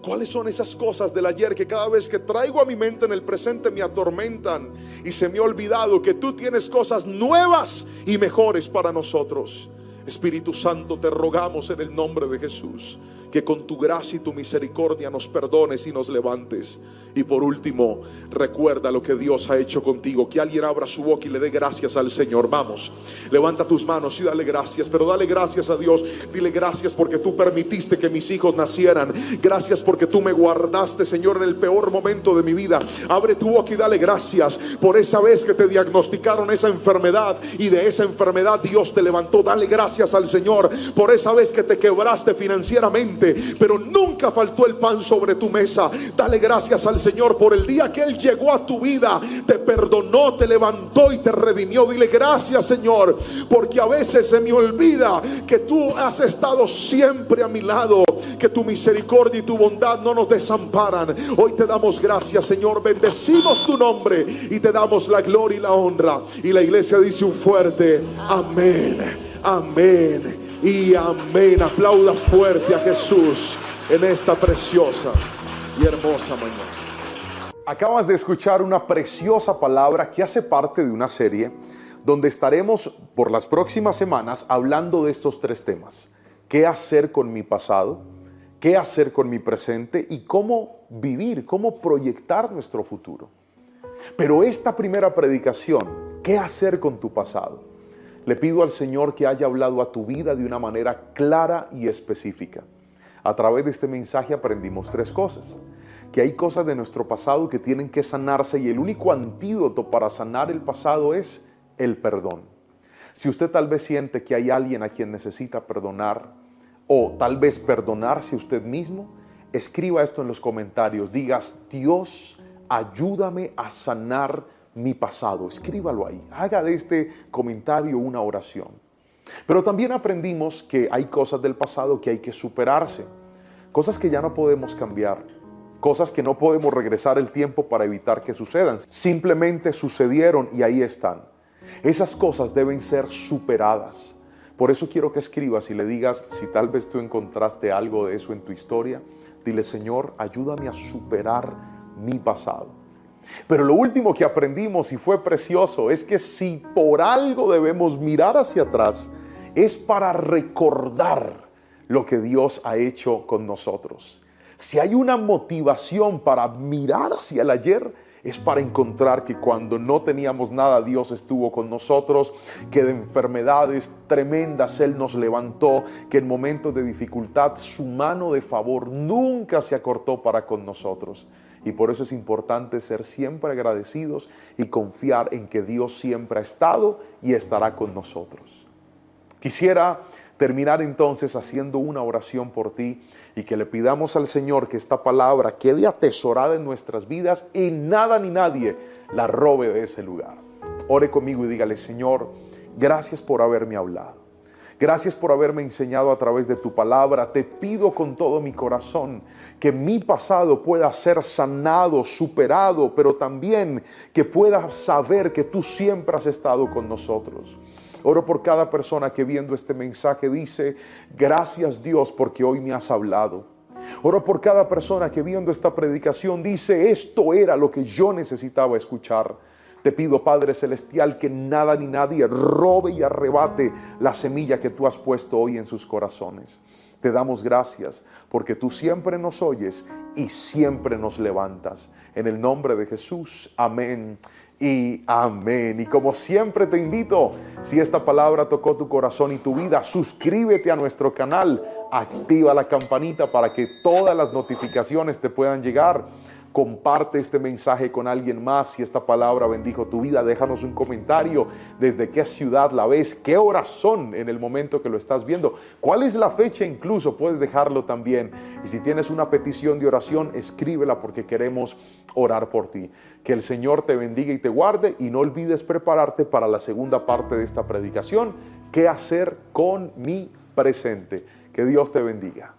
¿Cuáles son esas cosas del ayer que cada vez que traigo a mi mente en el presente me atormentan y se me ha olvidado que tú tienes cosas nuevas y mejores para nosotros? Espíritu Santo, te rogamos en el nombre de Jesús que con tu gracia y tu misericordia nos perdones y nos levantes. Y por último, recuerda lo que Dios ha hecho contigo. Que alguien abra su boca y le dé gracias al Señor. Vamos, levanta tus manos y dale gracias. Pero dale gracias a Dios. Dile: gracias porque tú permitiste que mis hijos nacieran. Gracias porque tú me guardaste, Señor, en el peor momento de mi vida. Abre tu boca y dale gracias por esa vez que te diagnosticaron esa enfermedad y de esa enfermedad Dios te levantó. Dale gracias al Señor por esa vez que te quebraste financieramente, pero nunca faltó el pan sobre tu mesa. Dale gracias al Señor por el día que Él llegó a tu vida, te perdonó, te levantó y te redimió. Dile: gracias, Señor, porque a veces se me olvida que tú has estado siempre a mi lado, que tu misericordia y tu bondad no nos desamparan. Hoy te damos gracias, Señor, bendecimos tu nombre y te damos la gloria y la honra. Y la iglesia dice un fuerte amén, amén y amén. Aplauda fuerte a Jesús en esta preciosa y hermosa mañana. Acabas de escuchar una preciosa palabra que hace parte de una serie donde estaremos por las próximas semanas hablando de estos tres temas: qué hacer con mi pasado, qué hacer con mi presente y cómo vivir, cómo proyectar nuestro futuro. Pero esta primera predicación, ¿qué hacer con tu pasado?, le pido al Señor que haya hablado a tu vida de una manera clara y específica. A través de este mensaje aprendimos tres cosas: que hay cosas de nuestro pasado que tienen que sanarse y el único antídoto para sanar el pasado es el perdón. Si usted tal vez siente que hay alguien a quien necesita perdonar, o tal vez perdonarse usted mismo, escriba esto en los comentarios. Digas: Dios, ayúdame a sanar mi pasado. Escríbalo ahí. Haga de este comentario una oración. Pero también aprendimos que hay cosas del pasado que hay que superarse. Cosas que ya no podemos cambiar. Cosas que no podemos regresar el tiempo para evitar que sucedan. Simplemente sucedieron y ahí están. Esas cosas deben ser superadas. Por eso quiero que escribas y le digas, si tal vez tú encontraste algo de eso en tu historia, dile: Señor, ayúdame a superar mi pasado. Pero lo último que aprendimos, y fue precioso, es que si por algo debemos mirar hacia atrás, es para recordar lo que Dios ha hecho con nosotros. Si hay una motivación para mirar hacia el ayer, es para encontrar que cuando no teníamos nada, Dios estuvo con nosotros, que de enfermedades tremendas Él nos levantó, que en momentos de dificultad su mano de favor nunca se acortó para con nosotros. Y por eso es importante ser siempre agradecidos y confiar en que Dios siempre ha estado y estará con nosotros. Quisiera terminar entonces haciendo una oración por ti y que le pidamos al Señor que esta palabra quede atesorada en nuestras vidas y nada ni nadie la robe de ese lugar. Ore conmigo y dígale: Señor, gracias por haberme hablado. Gracias por haberme enseñado a través de tu palabra. Te pido con todo mi corazón que mi pasado pueda ser sanado, superado, pero también que pueda saber que tú siempre has estado con nosotros. Oro por cada persona que viendo este mensaje dice: gracias Dios porque hoy me has hablado. Oro por cada persona que viendo esta predicación dice: esto era lo que yo necesitaba escuchar. Te pido, Padre Celestial, que nada ni nadie robe y arrebate la semilla que tú has puesto hoy en sus corazones. Te damos gracias porque tú siempre nos oyes y siempre nos levantas. En el nombre de Jesús, amén y amén. Y como siempre te invito, si esta palabra tocó tu corazón y tu vida, suscríbete a nuestro canal, activa la campanita para que todas las notificaciones te puedan llegar. Comparte este mensaje con alguien más. Si esta palabra bendijo tu vida, déjanos un comentario. ¿Desde qué ciudad la ves? ¿Qué horas son en el momento que lo estás viendo? ¿Cuál es la fecha? Incluso puedes dejarlo también. Y si tienes una petición de oración, escríbela porque queremos orar por ti. Que el Señor te bendiga y te guarde. Y no olvides prepararte para la segunda parte de esta predicación. ¿Qué hacer con mi presente? Que Dios te bendiga.